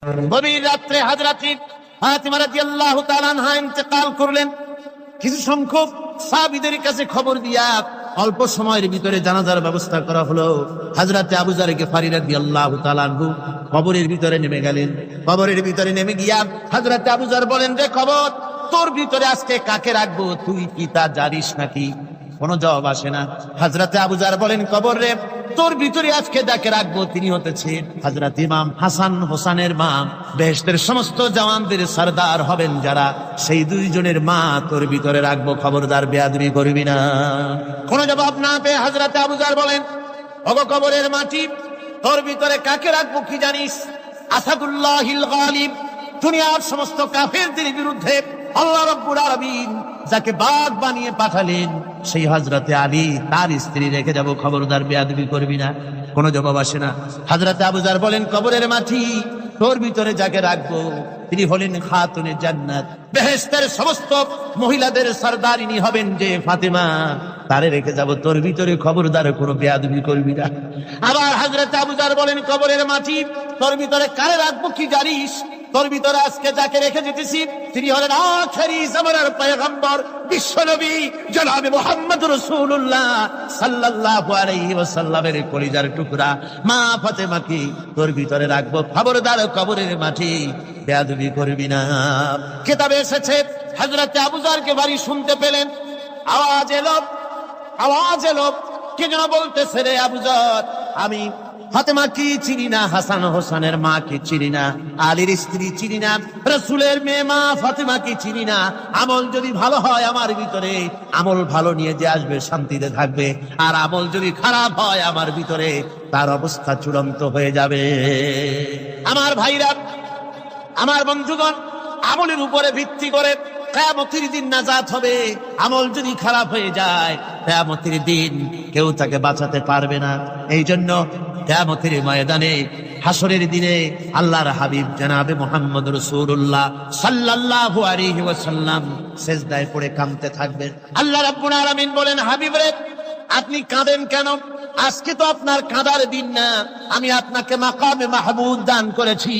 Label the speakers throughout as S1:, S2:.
S1: গভীর রাত্রে হযরত ফাতিমা রাদিয়াল্লাহু তাআলা আনহা ইন্তেকাল করলেন। কিছু সংখ্যক সাহাবীদের কাছে খবর দিয়া অল্প সময়ের ভিতরে জানাজার ব্যবস্থা করা হলো। হযরত আবু যর গিফারী রাদিয়াল্লাহু তাআলা আনহু কবরের ভিতরে নেমে গেলেন। কবরের ভিতরে নেমে গিয়া হযরত আবু যর বলেন, রে কবর, তোর ভিতরে আজকে কাকে রাখবো, তুই কি তা জানিস নাকি? কোনো জবাব আসে না। হযরত আবু যর বলেন, কবর রে, তোর ভিতরে আজকে যাকে রাখবো তিনি হতেছেন হযরত ইমাম হাসান হোসেনের মা। বেহেশতের সমস্ত জওয়ানদের সরদার হবেন যারা, সেই দুইজনের মা তোর ভিতরে রাখবো, খবরদার বেয়াদবি করবি না। কোনো জবাব না পেয়ে হযরত আবু যর বলেন, ওগো কবরের মাটি, তোর ভিতরে কাকে রাখবো কি জানিস? আসাদুল্লাহিল গালিব, দুনিয়ার সমস্ত কাফেরদের বিরুদ্ধে আল্লাহ রাব্বুল আলামিন যাকে বাঘ বানিয়ে পাঠালেন, সেই হযরতে আলী, তার স্ত্রী রেখে যাব, খবরদার বেয়াদবি করবি না। কোনো জবাব আসে না। হযরত আবু যর বলেন, কবরের মাটি, তোর ভিতরে যাকে রাখবো তিনি হলেন খাতুনে জান্নাত, বেহেশতের সমস্ত মহিলাদের সরদারিনী হবেন যে ফাতেমা, তারে রেখে যাব, তোর ভিতরে খবরদার কোনো বেয়াদবি করবি না। আবার হযরত আবু যর বলেন, কবরের মাটি, তোর ভিতরে কারে রাখবো কি জানিস? তোর ভিতরে আজকে যাকে রেখে যেতেছি তিনি হলেন আখেরি জামানার পয়গম্বর বিশ্বনবী জনাবে মুহাম্মদ রাসূলুল্লাহ সাল্লাল্লাহু আলাইহি ওয়াসাল্লামের কলিজার টুকরা মা ফাতেমাকে তোর ভিতরে রাখবো, খবরদার কবরের মাটি বেয়াদবি করবি না। কিতাবে এসেছে হযরত আবু যরকে বাড়ি শুনতে পেলেন, আওয়াজ এলো, কে যেন বলতেছে, রে আবু যর, আমি ফাতেমা কি চিনি না, হাসান হোসেনের মা কি চিনি না, আলীর স্ত্রী চিনি না, রাসূলের মেয়ে মা ফাতেমা কি চিনি না। আমল যদি ভালো হয় আমার ভিতরে, আমল ভালো নিয়ে যে আসবে শান্তিতে থাকবে, আর আমল যদি খারাপ হয় আমার ভিতরে, তার অবস্থা চূড়ান্ত হয়ে যাবে। আমার ভাইরা, আমার বন্ধুগণ, আমলের উপরে ভিত্তি করে কিয়ামতের দিন নাজাত হবে। আমল যদি খারাপ হয়ে যায়, কিয়ামতের দিন কেউ তাকে বাঁচাতে পারবে না। এই জন্য কিয়ামতের ময়দানে, হাসরের দিনে আল্লাহর হাবিব জনাবে মুহাম্মদ রাসূলুল্লাহ সাল্লাল্লাহু আলাইহি ওয়াসাল্লাম সিজদায় পড়ে কাঁদতে থাকবেন। আল্লাহ রাব্বুল আলামিন বলেন, হাবিব রে, আপনি কাঁদেন কেন? আজকে তো আপনার কাঁদার দিন না, আমি আপনাকে মাকামে মাহমুদ দান করেছি,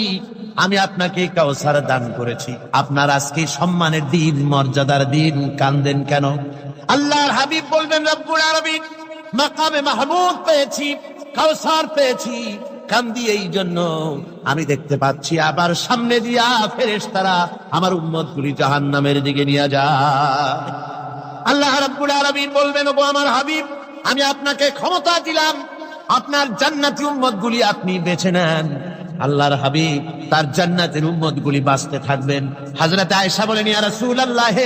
S1: আমি আপনাকে কাউসার দান করেছি, আপনার আজকে সম্মানের দিন, মর্যাদার দিন, কাঁদেন কেন? আল্লাহর হাবিব বলবেন, রব্বুল আলামিন, মাকামে মাহমুদ পেয়েছি, কাউসার পেয়েছি, কান্দি এই জন্য আমি দেখতে পাচ্ছি আবার সামনে দিয়া ফেরেশতারা আমার উম্মতগুলি জাহান্নামের দিকে নিয়ে যায়। আল্লাহ রাব্বুল আলামিন বলবেন, ওগো আমার হাবিব, আমি আপনাকে ক্ষমতা দিলাম, আপনার জান্নাতি উম্মতগুলি আপনি বেছে নেন। আল্লাহর হাবিব তার জান্নাতের উম্মতগুলি বাঁচতে থাকবেন। হযরত আয়েশা বলেন, ইয়া রাসূলুল্লাহ,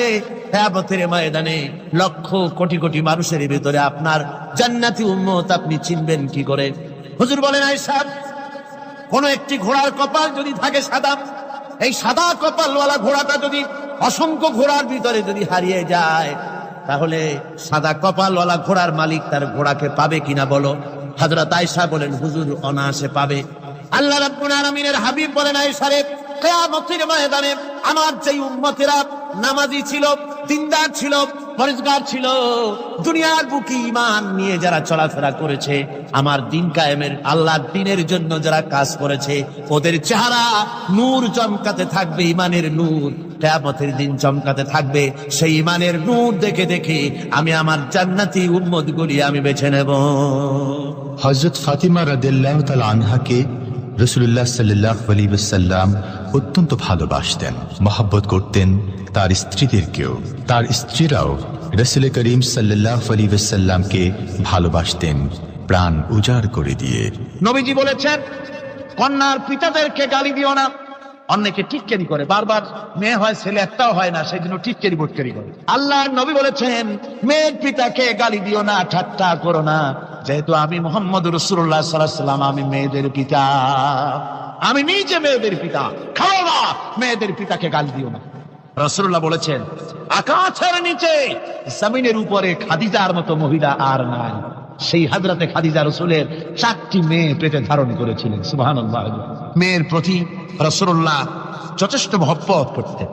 S1: কিয়ামতের ময়দানে লক্ষ কোটি কোটি মানুষের ভিতরে আপনার জান্নাতি উম্মত আপনি চিনবেন কি করে? হুজুর বলেন, আয়েশা, কোন একটি ঘোড়ার কপাল যদি থাকে সাদা, এই সাদা কপালওয়ালা ঘোড়াটা যদি অসংখ্য ঘোড়ার ভিতরে যদি হারিয়ে যায়, তাহলে সাদা কপালওয়ালা ঘোড়ার মালিক তার ঘোড়াকে পাবে কিনা বলো? হযরত আয়েশা বলেন, হুজুর, অনায়াসে পাবে। আল্লাহ রাব্বুল আলামিনের হাবিব বলেন, আয়েশা রে, কিয়ামতের ময়দানে আমার যেই উম্মতেরা নামাজি ছিল, দিনদার ছিল, পরেজগার ছিল, দুনিয়ার বুকে ঈমান নিয়ে যারা চলাফেরা করেছে, আমার দিন কায়েমের, আল্লাহর দ্বীনের জন্য যারা কাজ করেছে, ওদের চেহারা নূর চমকাতে থাকবে, ঈমানের নূর কিয়ামতের দিন চমকাতে থাকবে। সেই ঈমানের নূর দেখে দেখে আমি আমার জান্নাতি উম্মতগুলি আমি বেছে নেব।
S2: হযরত ফাতিমা রাদিয়াল্লাহু তাআলা আনহাকে রাসূলুল্লাহ সাল্লাল্লাহু আলাইহি ওয়াসাল্লাম অত্যন্ত ভালোবাসতেন, মহব্বত করতেন তার স্ত্রীদেরকেও। তার স্ত্রীরাও রাসূল করিম সাল্লাল্লাহু আলাইহি ওয়াসাল্লামকে ভালোবাসতেন প্রাণ উজাড় করে দিয়ে।
S1: নবীজি বলেছেন, কন্যার পিতাদেরকে গালি দিও না। অনেকে টিটকারি করে, বারবার মেয়ে হয় ছেলে একটাও হয় না, সেই জন্য টিটকারি বটকারি করে। আল্লাহর নবী বলেছেন, মেয়ের পিতাকে গালি দিও না, ঠাট্টা করো না, যেহেতু আমি মুহাম্মদ রাসূলুল্লাহ সাল্লাল্লাহু আলাইহি ওয়াসাল্লাম, আমি মেয়েদের পিতা, আমি নিজে মেয়েদের পিতা, খাও না, মেয়েদের পিতাকে গালি দিও না। রাসূলুল্লাহ বলেছেন, আকাশের নিচে জমিনের উপরে খাদিজার মতো মহিলা আর নাই। সেই হযরতে খাদিজা রাসূলের 4টি মেয়ে পেটে ধারণ করেছিলেন। সুবহানাল্লাহ। মেয়ের প্রতি রাসূলুল্লাহ যথেষ্ট মহব্বত করতেন।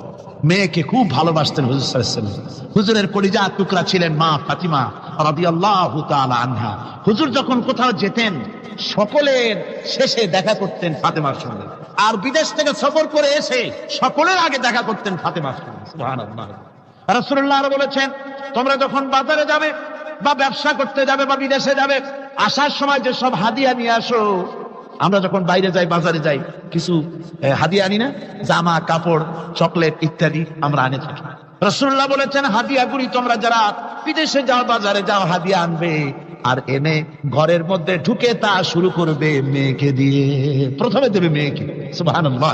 S1: মেয়েকে খুব ভালোবাসতেন হুজুর সাল্লাল্লাহু আলাইহি ওয়াসাল্লাম। হুজুরের কলিজা টুকরা ছিলেন মা ফাতিমা রাদিয়াল্লাহু তাআলা আনহা। হুজুর যখন কোথাও যেতেন সকলের শেষে দেখা করতেন ফাতেমার সঙ্গে, আর বিদেশ থেকে সফর করে এসে সকলের আগে দেখা করতেন ফাতেমার সঙ্গে। সুবহানাল্লাহ। রাসূলুল্লাহ আরো বলেছেন, তোমরা যখন বাজারে যাবে বা ব্যবসা করতে যাবে বা বিদেশে যাবে, আসার সময় যে সব হাদিয়া নিয়ে আসো, আমরা যখন বাইরে যাই বাজারে যাই কিছু হাদিয়া আনি না, জামা কাপড় চকলেট ইত্যাদি আমরা আনে থাকি। রাসূলুল্লাহ বলেছেন হাদিয়াগুলি তোমরা যারা বিদেশে যাও বাজারে যাও হাদিয়া আনবে, আর এনে ঘরের মধ্যে ঢুকে তা শুরু করবে মেয়েকে দিয়ে। প্রথমে দেবে মেয়েকে। সুবহানাল্লাহ।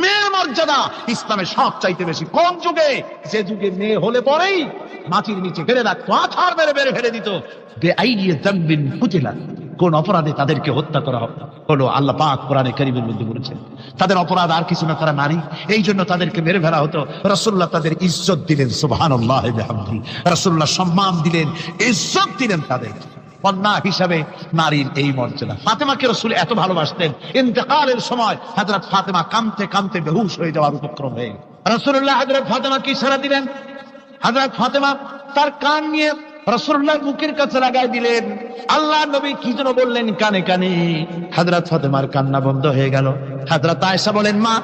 S1: মেয়ের মর্যাদা ইসলামে সব চাইতে বেশি। কোন যুগে? যে যুগে মেয়ে হলে পরেই মাটির নিচে ফেলে রাখতো, আছাড় মেরে মেরে ফেলে দিত। বেআইনি যামবিন কুতিলা, কোন অপরাধে তাদেরকে হত্যা করা হলো। আল্লাহ পাক কোরআনে কারীমের মধ্যে বলেছেন তাদের অপরাধ আর কিছু না, তারা নারী, এই জন্য তাদেরকে মেরে ফেলা হতো। রাসূলুল্লাহ তাদের ইজ্জত দিলেন। সুবহানাল্লাহ বিহামদিহি। রাসূলুল্লাহ সম্মান দিলেন, ইজ্জত দিলেন তাদের। কন্যা হিসাবে নারীর এই মর্যাদা। ফাতেমাকে রাসূল এত ভালোবাসতেন, ইন্তেকালের সময় হযরত ফাতেমা কাঁদতে কাঁদতে বেহুশ হয়ে যাওয়ার উপক্রম হয়ে রাসূলুল্লাহ হযরত ফাতেমাকে ইশারা দিলেন। হযরত ফাতেমা তার কান নিয়ে রাসূলুল্লাহর মুখের কাছে লাগাই দিলেন। আল্লাহর নবী কি যেন বললেন কানে কানে, হযরত ফাতেমার কান্না বন্ধ হয়ে গেল। হযরত আয়েশা বলেন, মা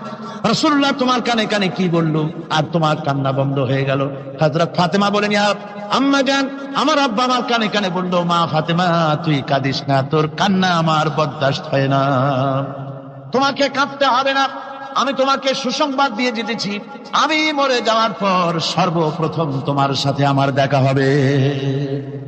S1: রাসূলুল্লাহ তোমার কানে কানে কি বললো আর তোমার কান্না বন্ধ হয়ে গেল? হযরত ফাতেমা বলেন, ইয়া আম্মা জান, আমার আব্বা আমার কানে কানে বললো, মা ফাতেমা তুই কাঁদিস না, তোর কান্না আমার বরদাস্ত হয় না, তোমাকে কাঁদতে হবে না। আমি তোমাকে সুসংবাদ দিয়ে যেতেছি, আমি মরে যাওয়ার পর সর্বপ্রথম তোমার সাথে আমার দেখা হবে।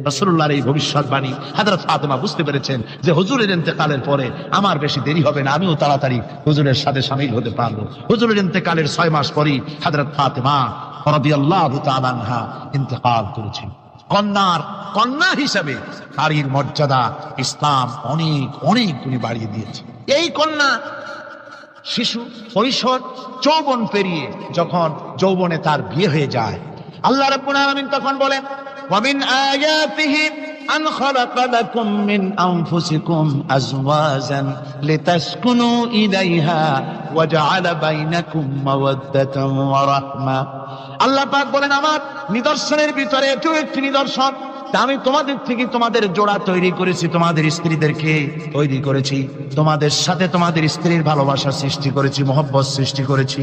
S1: রাসূলুল্লাহর এই ভবিষ্যৎবাণী হযরত ফাতেমা বুঝতে পেরেছেন যে হুজুরের ইন্তেকালের পরে আমার বেশি দেরি হবে না, আমিও তাড়াতাড়ি হুজুরের সাথে শামিল হতে পারবো। হুজুরের ইন্তেকালের 6 মাস পরেই হযরত ফাতেমা রাদিয়াল্লাহু তাআলা আনহা ইন্তেকাল করেছেন। কন্যা হিসাবে নারীর মর্যাদা ইসলাম অনেক অনেক গুণে বাড়িয়ে দিয়েছে। এই কন্যা শিশু কৈশোর যৌবন পেরিয়ে যখন যৌবনে তার বিয়ে হয়ে যায়, আল্লাহ রাব্বুল আলামিন তখন বলেন, ওয়া মিন আয়াতিহি আন খালাকা লাকুম মিন আনফুসিকুম আজওয়াজান লিতাসকুনু ইলাইহা ওয়া জাআলা বাইনাকুম মাওয়াদ্দাতান ওয়া রাহমা। আল্লাহ পাক বলেন, আমার নিদর্শনের ভিতরে এটাও একটি নিদর্শন, আমি তোমাদের থেকে তোমাদের জোড়া তৈরি করেছি, তোমাদের স্ত্রীদেরকে তৈরি করেছি, তোমাদের সাথে তোমাদের স্ত্রীর ভালোবাসা সৃষ্টি করেছি, মহব্বত সৃষ্টি করেছি।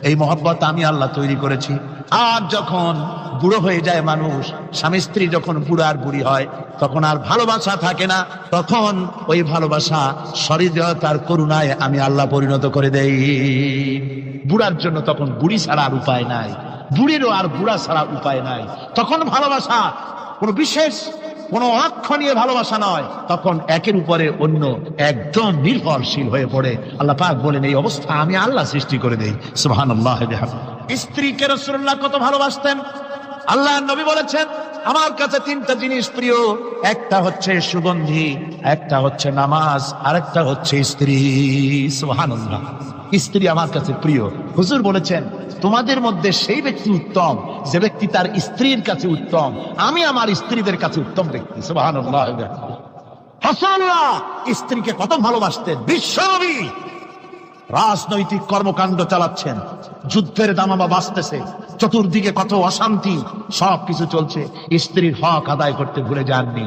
S1: এই মহব্বত আমি আল্লাহ তৈরি করেছি। আর যখন বুড়ো হয়ে যায় মানুষ, স্বামী স্ত্রী যখন বুড়ো আর বুড়ি হয়, তখন আর ভালোবাসা থাকে না, তখন ওই ভালোবাসা সহৃদয়তার করুণায় আমি আল্লাহ পরিণত করে দেই। বুড়ার জন্য তখন বুড়ি ছাড়া আর উপায় নাই, বুড়িরও আর বুড়া ছাড়া উপায় নাই। তখন ভালোবাসা কোন বিশেষ কোন অক্ষণীয় ভালোবাসা নয়, তখন একের উপরে অন্য একদম নির্ভরশীল হয়ে পড়ে। আল্লাহ পাক বলেন, এই অবস্থা আমি আল্লাহ সৃষ্টি করে দেই। সুবহানাল্লাহ। স্ত্রীকে রাসূলুল্লাহ কত ভালোবাসতেন। আল্লাহর নবী বলেছেন, আমার কাছে 3টা জিনিস প্রিয়, একটা হচ্ছে সুগন্ধি, একটা হচ্ছে নামাজ, আরেকটা হচ্ছে স্ত্রী। সুবহানাল্লাহ। স্ত্রী আমার কাছে প্রিয়। হুজুর বলেছেন, তোমাদের মধ্যে সেই ব্যক্তি উত্তম যে ব্যক্তি তার স্ত্রীর কাছে উত্তম। আমি আমার স্ত্রীদের কাছে উত্তম ব্যক্তি। সুবহানাল্লাহ। রাসূলুল্লাহ স্ত্রীকে কত ভালোবাসতেন। বিশ্বনবী রাজনৈতিক কর্মকাণ্ড চালাচ্ছেন, যুদ্ধের দামামা বাজতেছে, চতুর্দিকে কত অশান্তি, সবকিছু চলছে, স্ত্রীর হক আদায় করতে ভুলে যাননি।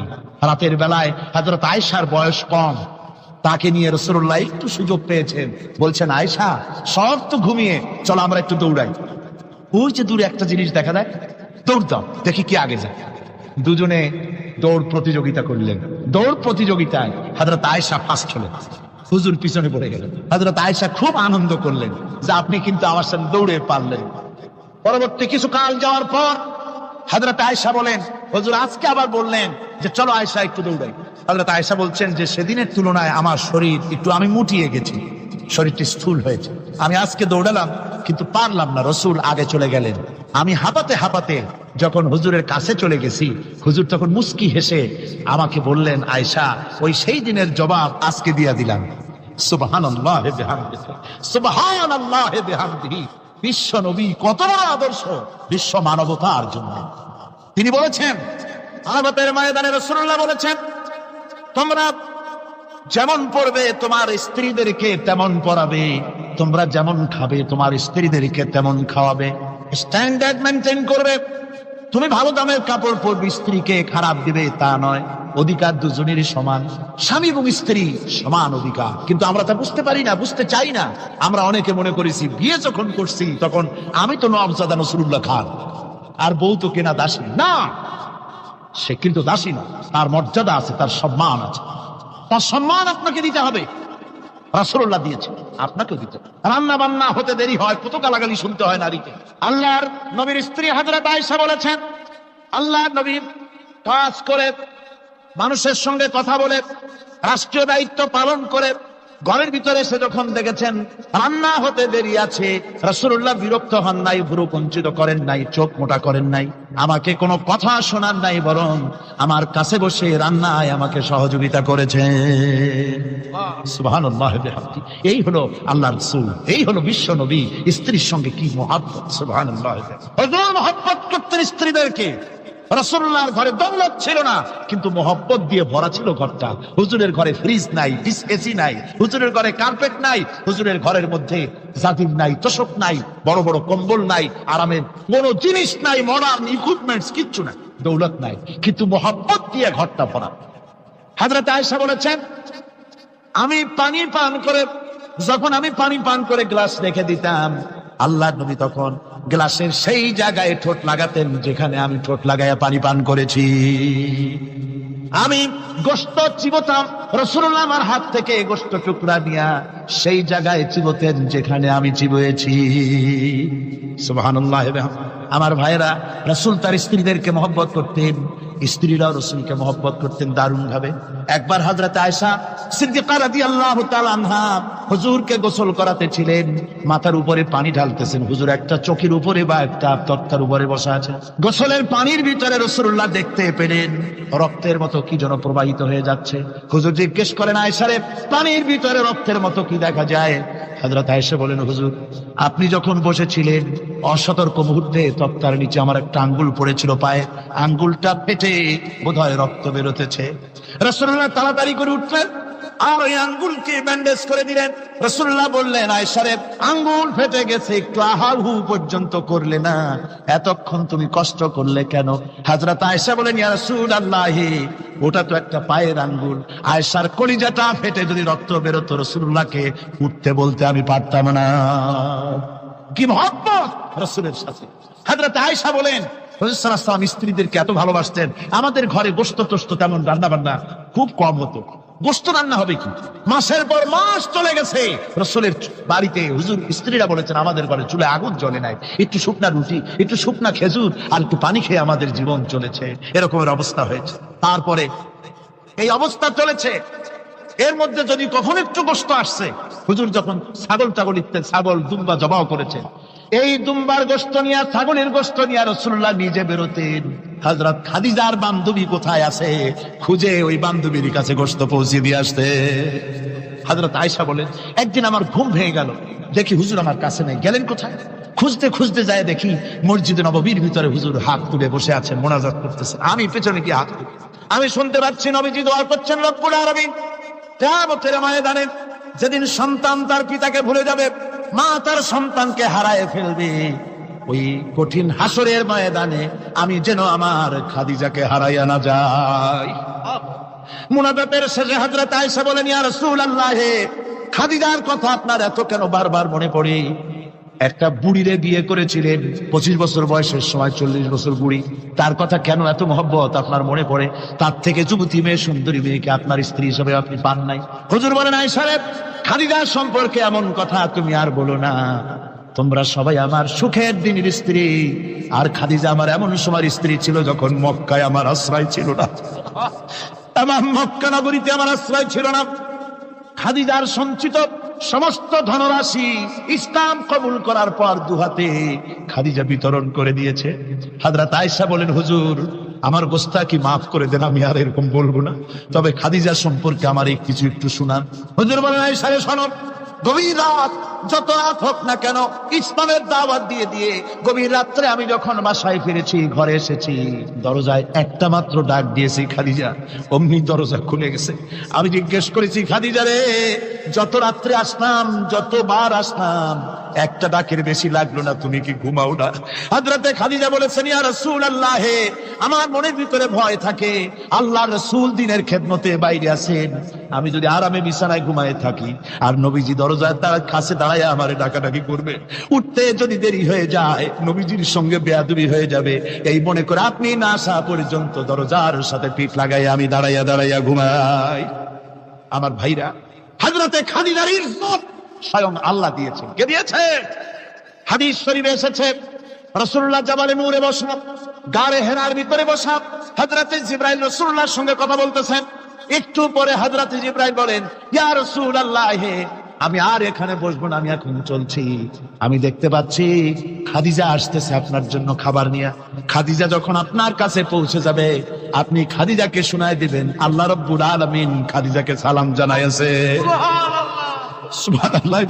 S1: রাতের বেলায় হযরত আয়েশার বয়স কম, তাকে নিয়ে রাসূলুল্লাহ একটু সুযোগ পেয়েছেন, বলছেন, আয়েশা সব তো ঘুমিয়ে, চলো আমরা একটু দৌড়াই। ওই যে দূরে একটা জিনিস দেখা যায়, দৌড় দাও, দেখি কি আগে যায়। দুজনে দৌড় প্রতিযোগিতা করলেন। দৌড় প্রতিযোগিতায় হযরত আয়েশা ফার্স্ট হলেন, হুজুর পিছনে পড়ে গেলেন। হযরত আয়েশা খুব আনন্দ করলেন যে আপনি কিন্তু আমার সাথে দৌড়ে পারলেন। পরবর্তী কিছু কাল যাওয়ার পর হযরত আয়েশা বলেন, হুজুর আজকে আবার বললেন যে চলো আয়েশা একটু দৌড়াই। হযরত আয়েশা বলছেন যে সেদিনের তুলনায় আমার শরীর একটু, আমি মুটিয়ে গেছি, শরীরটি স্থূল হয়েছে, আমি আজকে দৌড়ালাম কিন্তু পারলাম না। রাসূল আগে চলে গেলেন, আমি হাঁপাতে হাঁপাতে যখন হুজুরের কাছে চলে গেছি, হুজুর তখন মুস্কি হেসে আমাকে বললেন, আয়েশা ওই সেই দিনের জবাব আজকে দিয়া দিলাম। সুবহানাল্লাহ বিহামদিহি, সুবহানাল্লাহ বিহামদিহি। বিশ্ব নবী কত বড় আদর্শ বিশ্ব মানবতার জন্য। তিনি বলেছেন, আরাফাতের ময়দানে রাসূলুল্লাহ বলেছেন, তোমরা যেমন পড়বে তোমার স্ত্রীদেরকে তেমন পড়াবে, তোমরা যেমন খাবে তোমার স্ত্রীদেরকে তেমন খাওয়াবে। স্ট্যান্ডার্ড মেনটেন করবে। তুমি ভালো দামের কাপড় পরবে, স্ত্রীকে খারাপ দিবে তা নয়। অধিকার দুজনেরই সমান, স্বামী এবং স্ত্রী সমান অধিকার। কিন্তু আমরা তা বুঝতে পারি না, বুঝতে চাই না। আমরা অনেকে মনে করেছি বিয়ে যখন করছি তখন আমি তো নওয়াবজাদা নসরুল্লাহ খান আর বউ তো কেনা দাসী না। সে কিন্তু দাসী না, তার মর্যাদা আছে, তার সম্মান আছে। তার সম্মান আপনাকে দিতে হবে। রাসূলুল্লাহ দিয়েছে, আপনাকেও দিতে হবে। রান্না বান্না হতে দেরি হয়, কত গালাগালি শুনতে হয় নারীকে। আল্লাহর নবীর স্ত্রী হযরত আয়েশা বলেছেন, আল্লাহর নবী কাজ করে, মানুষের সঙ্গে কথা বলে, রাষ্ট্রীয় দায়িত্ব পালন করে ঘরের ভিতরে এসে যখন দেখেছেন রান্না হতে দেরি আছে, রাসূলুল্লাহ বিরক্ত হন নাই, ভুরু কুঞ্চিত করেন নাই, চোখ মোটা করেন নাই, আমাকে কোনো কথা শোনার নাই, বরং আমার কাছে বসে রান্নায় আমাকে সহযোগিতা করেছেন। সুবহানাল্লাহ বিহামদি। এই হলো আল্লাহর রাসূল, এই হলো বিশ্ব নবী। স্ত্রীর সঙ্গে কি মহব্বত! সুবহানাল্লাহ। হুজুর মহব্বত করতেন স্ত্রীদেরকে। রাসূলুল্লাহর ঘরে দৌলত ছিল না, কিন্তু মহব্বত দিয়ে ভরা ছিল ঘরটা। হুজুরের ঘরে ফ্রিজ নাই, এসি নাই, হুজুরের ঘরে কার্পেট নাই, হুজুরের ঘরের মধ্যে জাজিম নাই, তোশক নাই, বড় বড় কম্বল নাই, আরামের কোনো জিনিস নাই, মডার্ন ইকুইপমেন্টস কিচ্ছু নাই, দৌলত নাই, কিন্তু মহব্বত দিয়ে ঘরটা ভরা। হযরত আয়েশা বলেছেন, আমি পানি পান করে গ্লাস রেখে দিতাম, আল্লাহর নবী তখন গ্লাসের সেই জায়গায় ঠোঁট লাগাতেন যেখানে আমি ঠোঁট লাগাইয়া পানি পান করেছি। আমি গোশত চিবোতাম, রাসূলুল্লাহ আমার হাত থেকে গোশত টুকরা নিয়া সেই জায়গায় চিবোতেন যেখানে আমি চিবোয়েছি। সুবহানাল্লাহ। আমার ভাইরা, রাসূল তার স্ত্রীদেরকে মহব্বত করতেন, স্ত্রীরাও রাসূলকে মহব্বত করতেন দারুণ ভাবে। একবার হযরত আয়েশা সিদ্দিকা রাদিয়াল্লাহু তাআলা আনহা হুজুরকে গোসল করাতে ছিলেন, মাথার উপরে পানি ঢালতেছেন, হুজুর একটা চকির উপরে বা একটা তক্তার উপরে বসা আছে। গোসলের পানির ভিতরে রাসূলুল্লাহ দেখতে পেলেন রক্তের মতো কি যেন প্রবাহিত হয়ে যাচ্ছে। হুজুর জিজ্ঞেস করেন, আয়েশা রে, পানির ভিতরে রক্তের মতো কি দেখা যায়? হযরত আয়েশা বলেন, হুজুর আপনি যখন বসেছিলেন অসতর্ক মুহূর্তে তক্তার নিচে আমার একটা আঙ্গুল পড়েছিল পায়ে, আঙ্গুলটা ফেটে বোধহয় রক্ত বেরোতেছে। রাসূলুল্লাহ তাড়াতাড়ি করে উঠলেন আর ওই আঙ্গুলকে ব্যান্ডেজ করে দিলেন। রাসূলুল্লাহ বললেন, আয়েশা রে, আঙ্গুল ফেটে গেছে, একটু আহাহু পর্যন্ত করলে না, এতক্ষণ তুমি কষ্ট করলে কেন? হযরত আয়েশা বলেন, ইয়া রাসূলুল্লাহ, ওটা তো একটা পায়ের আঙ্গুল। আয়েশার কলিজাটা ফেটে যদি রক্ত বেরোতো রাসূলুল্লাহকে উঠতে বলতে আমি পারতাম না। কি মহব্বত রাসূলের সাথে! হযরত আয়েশা বলেন, রাসূল সাল্লাল্লাহু আলাইহি ওয়াসাল্লাম স্ত্রীদেরকে এত ভালোবাসতেন। আমাদের ঘরে গোশত টোস্ত তেমন রান্না বান্না খুব কম হতো। গোশত রান্না হবে কি, মাসের পর মাস চলে গেছে রাসূলের বাড়িতে, হুজুর স্ত্রীরা বলেছেন আমাদের ঘরে চুলে আগুন জ্বলে নাই, একটু শুকনা রুটি, একটু শুকনা খেজুর আর একটু পানি খেয়ে আমাদের জীবন চলেছে। এরকমের অবস্থা হয়েছে। তারপরে এই অবস্থা চলেছে, এর মধ্যে যদি কখনো একটু গোশত আসছে, হুজুর যখন ছাগল দুম্বা জবাও করেছে, এই দুম্বার গোশত নিয়ে, ছাগলের গোশত নিয়ে রাসূলুল্লাহ নিজে বেরোতেন। হযরত খাদিজার বান্ধবী কোথায় আছে খুঁজে ওই বান্ধবীর কাছে গোশত পৌঁছে দিয়ে আসতে। হযরত আয়েশা বলেন, একদিন আমার ঘুম ভেঙে গেল, দেখি হুজুর আমার কাছে নেই, গেলেন কোথায়? খুঁজতে খুঁজতে যায় দেখি মসজিদে নববীর ভিতরে হুজুর হাত তুলে বসে আছেন, মোনাজাত করতেছেন। আমি পেছনে কি হাত তুলি, আমি শুনতে পাচ্ছি নবীজি দোয়া করছেন, রব্বুল আলামিন কিয়ামতের ময়দানে যেদিন সন্তান তার পিতাকে ভুলে যাবে, মা তার সন্তানকে হারায় ফেলবে, ওই কঠিন হাসরের ময়দানে আমি যেন আমার খাদিজাকে হারাইয়া না যাই। মুনাজাতের শেষে হযরত আয়েশা বলেন, ইয়া রাসূলুল্লাহ, খাদিজার কথা আপনার এত কেন বারবার মনে পড়ে? একটা বুড়িরে বিয়ে করেছিলেন 25 বছর বয়সের সময়, 40 বছর বুড়ি, তার কথা কেন এত মহব্বত আপনার মনে পড়ে? তার থেকে যুবতী মেয়ে, সুন্দরী মেয়েকে আপনার স্ত্রী হিসেবে আপনি পান নাই। হুজুর বলেন, আয়েশা রে, খাদিজার সম্পর্কে এমন কথা তুমি আর বলো না। তোমরা সবাই আমার সুখের দিনের স্ত্রী, আর খাদিজা আমার এমন সময় স্ত্রী ছিল যখন মক্কায় আমার আশ্রয় ছিল না, আমার মক্কা নগরীতে আমার আশ্রয় ছিল না। খাদিজার সঞ্চিত সমস্ত ধনরাশি ইসলাম কবুল করার পর দুহাতে খাদিজা বিতরণ করে দিয়েছে। হযরত আয়েশা বলেন, হুজুর আমার গোস্তাকি মাফ করে দেন, আমি আর এরকম বলবো না, তবে খাদিজা সম্পর্কে আমার এই কিছু একটু শুনান। হুজুর বলেন, আয়েশা রে শোনো, গভীর রাত, যত রাত হোক না কেন, ইসলামের দাওয়াত দিয়ে দিয়ে গভীর রাত্রে আমি যখন বাসায় ফিরেছি, ঘরে এসেছি, দরজায় একটা মাত্র ডাক দিয়েছি, খাদিজা। অমনি দরজা খুলে গেছে। আমি জিজ্ঞেস করেছি, খাদিজা রে, যত রাত্রে আসলাম, যতবার আসলাম, একটা ডাকের বেশি লাগলো না, তুমি কি ঘুমাও না? হযরতে খাদিজা বলেছেন, ইয়া রাসূলুল্লাহ, আমার মনের ভিতরে ভয় থাকে, আল্লাহ রাসূল দিনের খেদমতে বাইরে আছেন, আমি যদি আরামে বিছানায় ঘুমায় থাকি আর নবীজি দরজায় তার কাছে দাঁড়ায় আমারে ডাকাডাকি করবে, উঠতে যদি দেরি হয়ে যায় নবীজির সঙ্গে বেয়াদবি হয়ে যাবে, এই মনে করে আপনি না আসা পর্যন্ত দরজার সাথে পিঠ লাগাই আমি দাঁড়াইয়া দাঁড়াইয়া ঘুমাই। আমার ভাইরা, হযরতে খাদিজার ইজ্জত স্বয়ং আল্লাহ দিয়েছেন। কে দিয়েছে? হাদিস শরীফে এসেছে, রাসূলুল্লাহ জাবালে নূরে বসা, গারে হেরার ভিতরে বসা, হযরতে জিবরাইল রাসূলুল্লাহর সঙ্গে কথা বলতেছেন। একটু পরে হযরতে জিবরাইল বলেন, ইয়া রাসূলুল্লাহ, আমি আর এখানে বসবো না, আমি এখন চলছি। আমি দেখতে পাচ্ছি খাদিজা আসতেছে আপনার জন্য খাবার নিয়ে। খাদিজা যখন আপনার কাছে পৌঁছে যাবে, আপনি খাদিজাকে শোনায় দিবেন আল্লাহ রাব্বুল আলামিন খাদিজাকে সালাম জানাইছে। সুবহানাল্লাহ।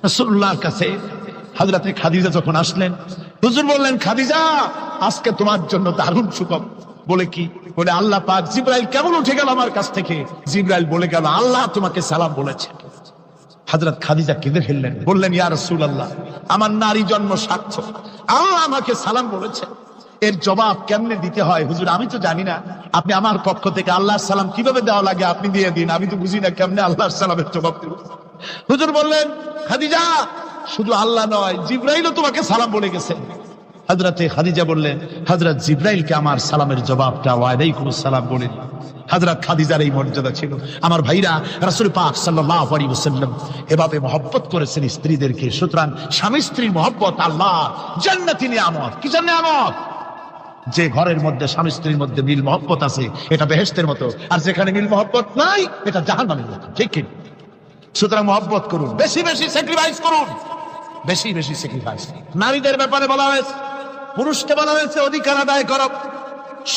S1: রাসূলুল্লাহর কাছে হযরতে খাদিজা যখন আসলেন, হুজুর বললেন, খাদিজা, আজকে তোমার জন্য দারুণ সুখবর। বলে কি? বলে আল্লাহ পাক, জিবরাইল কেমন উঠে গেল আমার কাছ থেকে, জিবরাইল বলে গেল আল্লাহ তোমাকে সালাম বলেছে। হযরত খাদিজা কেঁদে ফেললেন, বললেন, ইয়া রাসূলুল্লাহ, আমার নারী জন্ম সার্থক, আল্লাহ আমাকে সালাম বলেছে, এর জবাব কেমনে দিতে হয় হুজুর আমি তো জানি না, আপনি আমার পক্ষ থেকে আল্লাহর সালাম কিভাবে দেওয়া লাগে আপনি দিয়ে দিন, আমি তো বুঝি না কেমনে আল্লাহর সালামের জবাব দেব। হুজুর বললেন, খাদিজা, শুধু আল্লাহ নয়, জিবরাইলও তোমাকে সালাম বলে গেছে। হযরতে খাদিজা বললেন, হযরত জিবরাইলকে আমার সালামের জবাবটা ওয়ালাইকুমুস সালাম বলেন। হযরত খাদিজার এই মর্যাদা ছিল। আমার ভাইরা, রাসূল পাক সাল্লাল্লাহু আলাইহি ওয়াসাল্লাম এভাবে মহব্বত করেছেন স্ত্রীদেরকে। সুতরাং স্বামী স্ত্রীর মহব্বত আল্লাহ জান্নাতি নিয়ামত। কি নিয়ামত? যে ঘরের মধ্যে স্বামী স্ত্রীর মধ্যে মিল মহব্বত আছে, এটা বেহেশতের মতো, আর যেখানে মিল মহব্বত নাই, এটা জাহান্নামের মতো। ঠিক কি? সুতরাং মহব্বত করুন, বেশি বেশি স্যাক্রিফাইস করুন, বেশি বেশি স্যাক্রিফাইস। নারীদের ব্যাপারে বলা হয়েছে, পুরুষকে বলা হয়েছে অধিকার আদায় করো,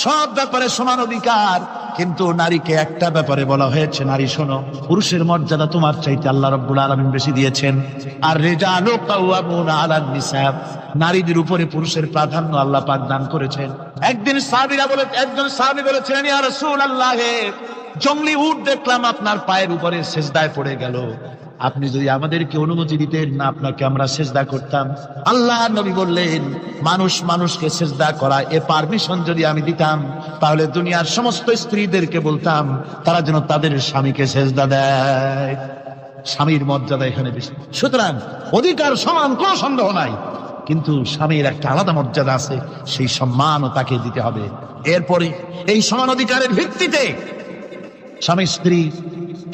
S1: সব ব্যাপারে সমান অধিকার, কিন্তু নারীকে একটা ব্যাপারে বলা হয়েছে, নারী শোনো, পুরুষের মর্যাদা তোমার চাইতে আল্লাহ রাব্বুল আলামিন বেশি দিয়েছেন। আর রিজালু কাওয়ামুনা আলান নিসা, নারীদের উপরে পুরুষের প্রাধান্য আল্লাহ পাক দান করেছেন। একজন সাহাবী বলেছিলেন, ইয়া রাসূলুল্লাহ, জংলি উট দেখলাম আপনার পায়ের উপরে সেজদায় পড়ে গেল, আপনি যদি আমাদেরকে অনুমতি দিতেন না, আপনাকে আমরা সেজদা করতাম। আল্লাহ নবী বললেন, মানুষ মানুষকে সেজদা করা, এ পারমিশন যদি আমি দিতাম, তাহলে দুনিয়ার সমস্ত স্ত্রীদেরকে বলতাম তারা যেন তাদের স্বামীকে সেজদা দেয়। স্বামীর মর্যাদা এখানে বেশি। সুতরাং অধিকার সমান, কোনো সন্দেহ নাই, কিন্তু স্বামীর একটা আলাদা মর্যাদা আছে, সেই সম্মানও তাকে দিতে হবে। এরপরে এই সমান অধিকারের ভিত্তিতে স্বামী স্ত্রী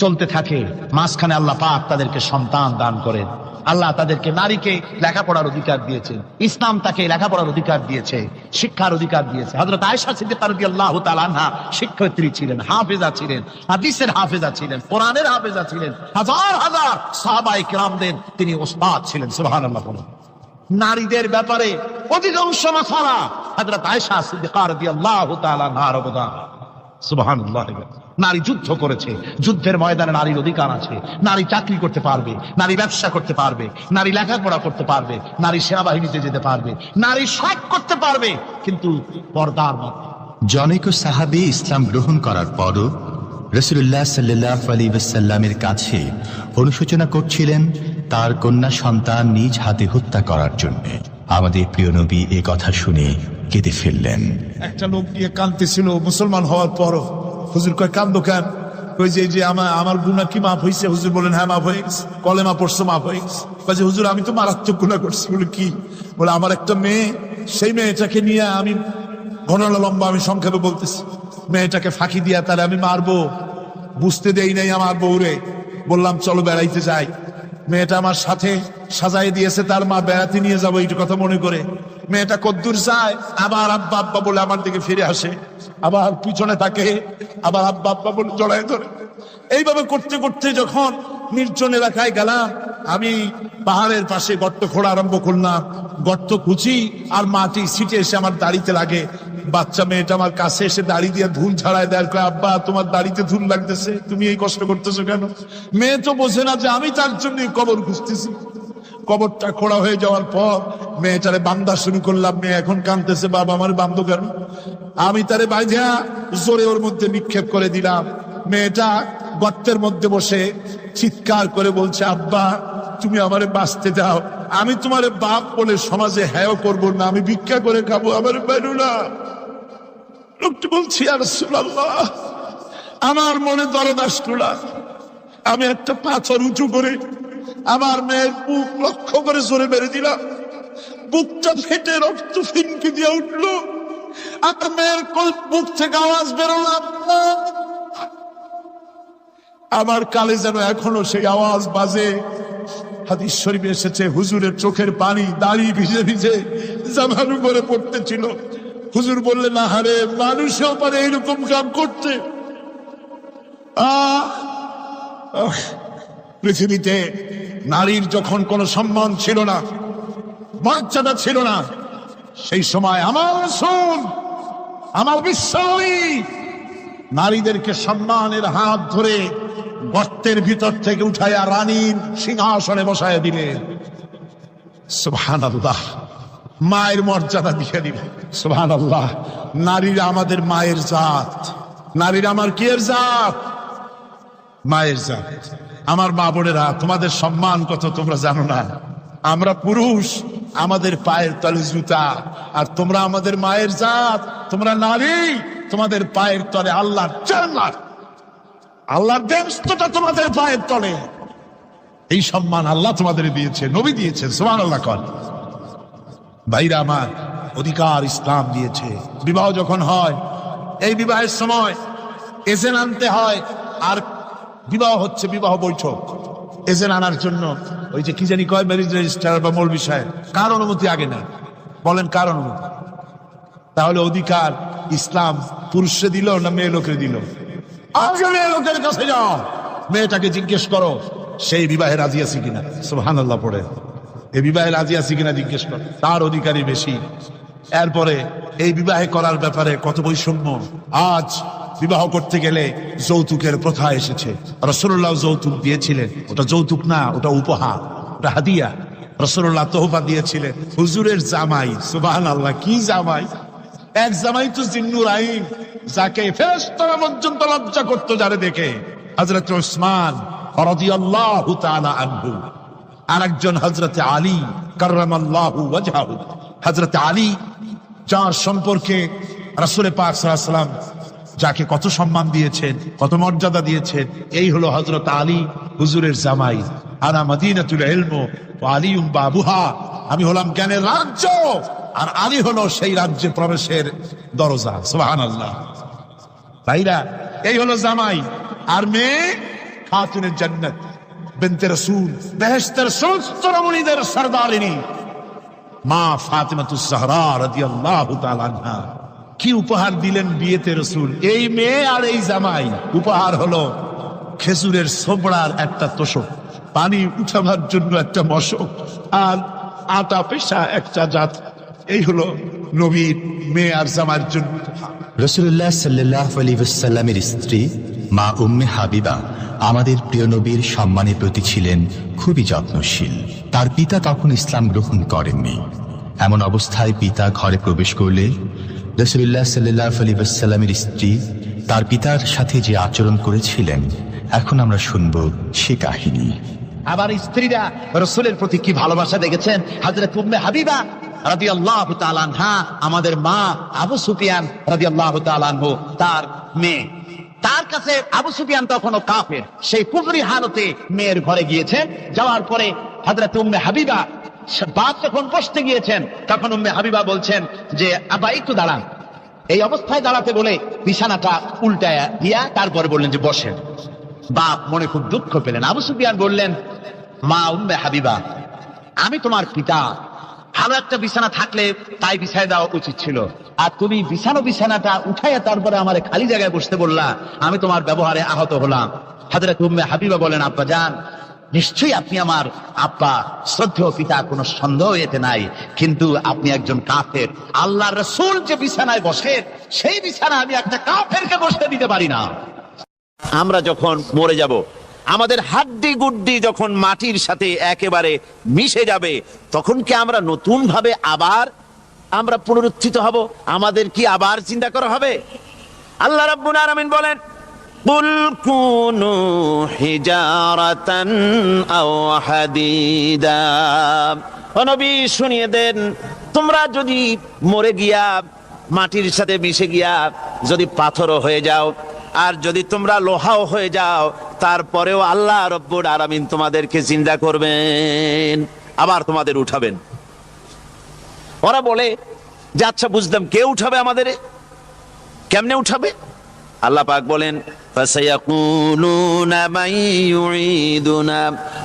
S1: চলতে থাকে, মাঝখানে আল্লাহ পাক তাদেরকে সন্তান দান করেন। আল্লাহ তাদেরকে, নারীকে লেখাপড়ার অধিকার দিয়েছে, ইসলাম তাকে লেখাপড়ার অধিকার দিয়েছে, শিক্ষার অধিকার দিয়েছে। হযরত আয়েশা সিদ্দিকা রাদিয়াল্লাহু তাআলা আনহা শিক্ষয়িত্রী ছিলেন, হাফেজা ছিলেন, হাদিসের হাফেজা ছিলেন, কোরআনের হাফেজা ছিলেন, হাজার হাজার সাহাবায়ে কিরামদের তিনি ওস্তাদ ছিলেন। সুবহানাল্লাহ। বলুন, নারীদের ব্যাপারে অধিকাংশ মাসালা হযরত আয়েশা সিদ্দিকা রাদিয়াল্লাহু তাআলা আনহার অবদান। সুবহানাল্লাহ। নারী যুদ্ধ করেছে, যুদ্ধের ময়দানে নারীর অধিকার আছে, নারী চাকরি করতে পারবে, নারী ব্যবসা করতে পারবে, নারী লেখাপড়া করতে পারবে, নারী সেনাবাহিনীতে যেতে পারবে, নারী সব করতে পারবে, কিন্তু পর্দার মধ্যে।
S2: জনৈক সাহাবী ইসলাম গ্রহণ করার পরও রাসূলুল্লাহ সাল্লাল্লাহু আলাইহি ওয়াসাল্লামের কাছে অনুশোচনা করছিলেন তার কন্যা সন্তান নিজ হাতে হত্যা করার জন্য। আমাদের প্রিয় নবী এই কথা শুনে কেঁদে ফেললেন।
S3: একটা লোক গিয়ে কাঁদতেছিল মুসলমান হওয়ার পরও। হুজুর কয়, কান্দো কেন? কই যে আমার গুনাহ কি মাফ হয়েছে? হুজুর বলেন, হ্যাঁ মাফ হয়ে গেছে, কলেমা পড়ছো, মাফ হয়ে গেছে। কয়, হুজুর আমি তো মারাত্মক গুনাহ করছি। বলে কি? বলে আমার একটা মেয়ে, সেই মেয়েটাকে নিয়ে আমি, ঘটনা লম্বা, আমি সংক্ষেপে বলতেছি, মেয়েটাকে ফাঁকি দিয়া তাহলে আমি মারবো, বুঝতে দেই নাই আমার বউরে। বললাম চলো বেড়াইতে যাই, মেয়েটা আমার সাথে সাজাই দিয়েছে, তার মা বেড়াতে নিয়ে যাবো এইটা কথা মনে করে। মেয়েটা কদ্দূর যায়, আবার আব্বা আব্বা বলে আমার দিকে ফিরে আসে, আবার পিছনে থাকে, আবার আব্বা আব্বা বলে জড়ায় ধরে। এইভাবে করতে করতে যখন নির্জন এলাকায় গেলাম, আমি পাহাড়ের পাশে গর্ত খোঁড়া আরম্ভ করলাম। গর্ত খুঁজি আর মাটি ছিটে এসে আমার দাড়িতে লাগে। বাচ্চা মেয়েটা আমার কাছে এসে দাড়ি দিয়ে ধুল ছাড়ায় দেয়, কয় আব্বা তোমার দাড়িতে ধুল লাগতেছে, তুমি এই কষ্ট করতেছো কেন? মেয়ে তো বোঝে না যে আমি তার জন্য কবর খুঁজতেছি। কবরটা খোঁড়া হয়ে যাওয়ার পর মেয়েটারে বান্ধা শুরু করলাম। মেয়ে এখন কাঁদতেছে, বাবা আমার বান্ধব কেন? আমি তারে বাইধা জোরে ওর মধ্যে নিক্ষেপ করে দিলাম। মেয়েটা গর্তের মধ্যে বসে চিৎকার করে বলছে, আব্বা তুমি আমারে বাঁচতে দাও, আমি তোমার বাপ বলে সমাজে হ্যাঁ করবো না, আমি ভিক্ষা করে খাবো, আমার বাইরু না। লোকটি বলছি, ইয়া রাসূলুল্লাহ, আমার মনে দরদ আসলো না। আমি একটা পাথর উঁচু করে আমার মেয়ের বুক লক্ষ্য করে জোরে মেরে দিলাম। বুকটা ফেটে রক্ত ফিনকি দিয়ে উঠলো। আমার মেয়ের বুক থেকে আওয়াজ বেরোলো, আমার কালে যেন এখনো সেই আওয়াজ বাজে। হাদিস শরীফে এসেছে, হুজুরের চোখের পানি দাড়ি ভিজে ভিজে জামার উপরে পড়তেছিল। হুজুর বললেন, আহারে, মানুষও পারে এরকম কাম করতে। পৃথিবীতে নারীর যখন কোনো সম্মান ছিল না, মর্যাদা ছিল না, সেই সময় আমার রাসূল, আমার বিশ্বনবী নারীদেরকে সম্মানের হাত ধরে গর্তের ভিতর থেকে উঠাইয়া রানীর সিংহাসনে বসায় দিলেন। সুবহানাল্লাহ, মায়ের মর্যাদা দিয়ে দিলেন। সুবহানাল্লাহ, নারীরা আমাদের মায়ের জাত। নারীরা আমার কি এর জাত? মায়ের জাত। আমার মা বোনেরা, তোমাদের সম্মান কত তোমরা জানো না। আমরা পুরুষ, আমাদের পায়ের তলে জুতা, আর তোমরা আমাদের মায়ের জাত। তোমরা নারী, তোমাদের পায়ের তলে আল্লাহর জান্নাত, আল্লাহর বেহেশতটা তোমাদের পায়ের তলে। এই সম্মান আল্লাহ তোমাদের দিয়েছে, নবী দিয়েছে। সুবহানাল্লাহ কর ভাইরা আমার, অধিকার ইসলাম দিয়েছে। বিবাহ যখন হয়, এই বিবাহের সময় এজেন্ট আনতে হয়। আর বিবাহ হচ্ছে বিবাহ বৈঠক। এজেন্ট আনার জন্য ওই যে কি জানি কয়, ম্যারেজ রেজিস্ট্রার বা মৌলবি সাহেব, কার অনুমতি আগে না? বলেন কার অনুমতি? তাহলে অধিকার ইসলাম পুরুষে দিল না মেয়ে লোকের দিল? আগে মেয়ে লোকের কাছে যাও, মেয়েটাকে জিজ্ঞেস করো সেই বিবাহে রাজি আছে কিনা। সুবহানাল্লাহ পড়ে, এই বিবাহে রাজি আছে কিনা জিজ্ঞেস করো, তার অধিকারই বেশি। এরপরে এই বিবাহে করার ব্যাপারে কত বৈষম্য। আজ বিবাহ করতে গেলে যৌতুকের প্রথা এসেছে। রাসূলুল্লাহ যৌতুক দিয়েছিলেন, ওটা যৌতুক না, ওটা উপহার, ওটা হাদিয়া। রাসূলুল্লাহ তোহফা দিয়েছিলেন হুজুরের জামাই। সুবহানাল্লাহ, কি জামাই! এক জামাই তো জিন্নুর আইন, যাকে ফেরেশতারা পর্যন্ত লজ্জা করতো যারে দেখে, হযরত উসমান রাদিয়াল্লাহু তাআলা আনহু। আরেকজন হযরত আলী কাররামাল্লাহু ওয়াজহাহু। হযরত আলী, যার সম্পর্কে রাসূল পাক সাল্লাল্লাহু আলাইহি ওয়াসাল্লাম যাকে কত সম্মান দিয়েছেন, কত মর্যাদা দিয়েছেন, এই হলো হযরত আলী, হুজুরের জামাই। আনা মদিনাতুল ইলম ওয়া আলিউম বাবুহা, আমি হলাম জ্ঞানের রাজ্য, আর আলী হলো সেই রাজ্যে প্রবেশের দরজা। সুবহানাল্লাহ ভাইরা, এই হলো জামাই। আর মেয়ে খাতুনের জান্নাত, বিনতে রাসূল, বেহেশতের সমস্ত রমণীদের সরদারিনী মা ফাতিমাতুজ জাহরা রাদিয়াল্লাহু তাআলা আনহা। কি উপহার দিলেন বিয়েতে রাসূল! এই মেয়ে আর এই জামাই। উপহার হলো খেজুরের ছোবড়ার একটা তোষক, পানি উঠাবার জন্য একটা মশক, আর আটা পেশা একটা জাত। এই হলো নবীর মেয়ে আর জামাইয়ের জন্য।
S2: রাসূলুল্লাহ সাল্লাল্লাহু আলাইহি ওয়াসাল্লামের স্ত্রী মা উম্মে হাবিবা আমাদের প্রিয় নবীর সম্মানের প্রতি ছিলেন খুবই যত্নশীল। তার পিতা তখন ইসলাম গ্রহণ করেননি। এমন অবস্থায় পিতা ঘরে প্রবেশ করলে রাসূলুল্লাহ সাল্লাল্লাহু আলাইহি ওয়াসাল্লামের স্ত্রী তার পিতার সাথে যে আচরণ করেছিলেন, এখন আমরা শুনব সে কাহিনী।
S1: আবার স্ত্রীরা রাসূলের প্রতি কি ভালোবাসা দেখেছেন। হযরত উম্মে হাবিবা রাদিয়াল্লাহু তাআলা আনহা, আমাদের মা আবু সুফিয়ান রাদিয়াল্লাহু তাআলা আনহু, তার মেয়ে। তার কাছে আবু সুফিয়ান তখনও কাফের। সেই কুফরি হালতে মেয়ের ঘরে গিয়েছেন। যাওয়ার পরে হযরত উম্মে হাবিবা বাপ যখন বসতে গিয়েছেন, তখন উম্মে হাবিবা বলছেন যে আব্বা একটু দাঁড়ান। এই অবস্থায় দাঁড়াতে বলে বিছানাটা উল্টায়া দিয়া তারপরে বললেন যে বসেন। বাপ মনে খুব দুঃখ পেলেন। আবু সুফিয়ান বললেন, মা উম্মে হাবিবা, আমি তোমার পিতা, ভালো একটা বিছানা থাকলে তাই বিছায় দেওয়া উচিত ছিল, আর তুমি বিছানাটা উঠাইয়া তারপরে আমার খালি জায়গায় বসতে বললা, আমি তোমার ব্যবহারে আহত হলাম। হযরত উম্মে হাবিবা বলেন, আব্বা জান,
S4: নিশ্চয়ই আপনি আমার আব্বা, শ্রদ্ধেয় পিতা, কোনো সন্দেহ এতে নাই, কিন্তু আপনি একজন কাফের। আল্লাহর রাসূল যে বিছানায় বসেন, সেই বিছানা আমি একটা কাফেরকে বসতে দিতে পারি না।
S1: আমরা যখন মরে যাব, আমাদের হাড্ডি গুড্ডি যখন মাটির সাথে একেবারে মিশে যাবে, তখন কি আমরা নতুন ভাবে আবার আমরা পুনরুত্থিত হব? আমাদের কি আবার চিন্তা করা হবে? আল্লাহ রাব্বুল আলামিন বলেন, কুল কুনু হিজারাতান আও হাদিদা। ও নবী, শুনিয়ে দেন, তোমরা যদি মরে গিয়া মাটির সাথে মিশে গিয়া যদি পাথরও হয়ে যাও, আর যদি তোমরা লোহাও হয়ে যাও, তারপরেও আল্লাহ রব্বুল আলামিন তোমাদেরকে জিন্দা করবেন, আবার তোমাদের উঠাবেন। ওরা বলে যে আচ্ছা বুঝলাম, কে উঠাবে আমাদের, কেমনে উঠাবে? আল্লাহ পাক বলেন, ফাসায়াকুলুনা মান ইউঈদুনা।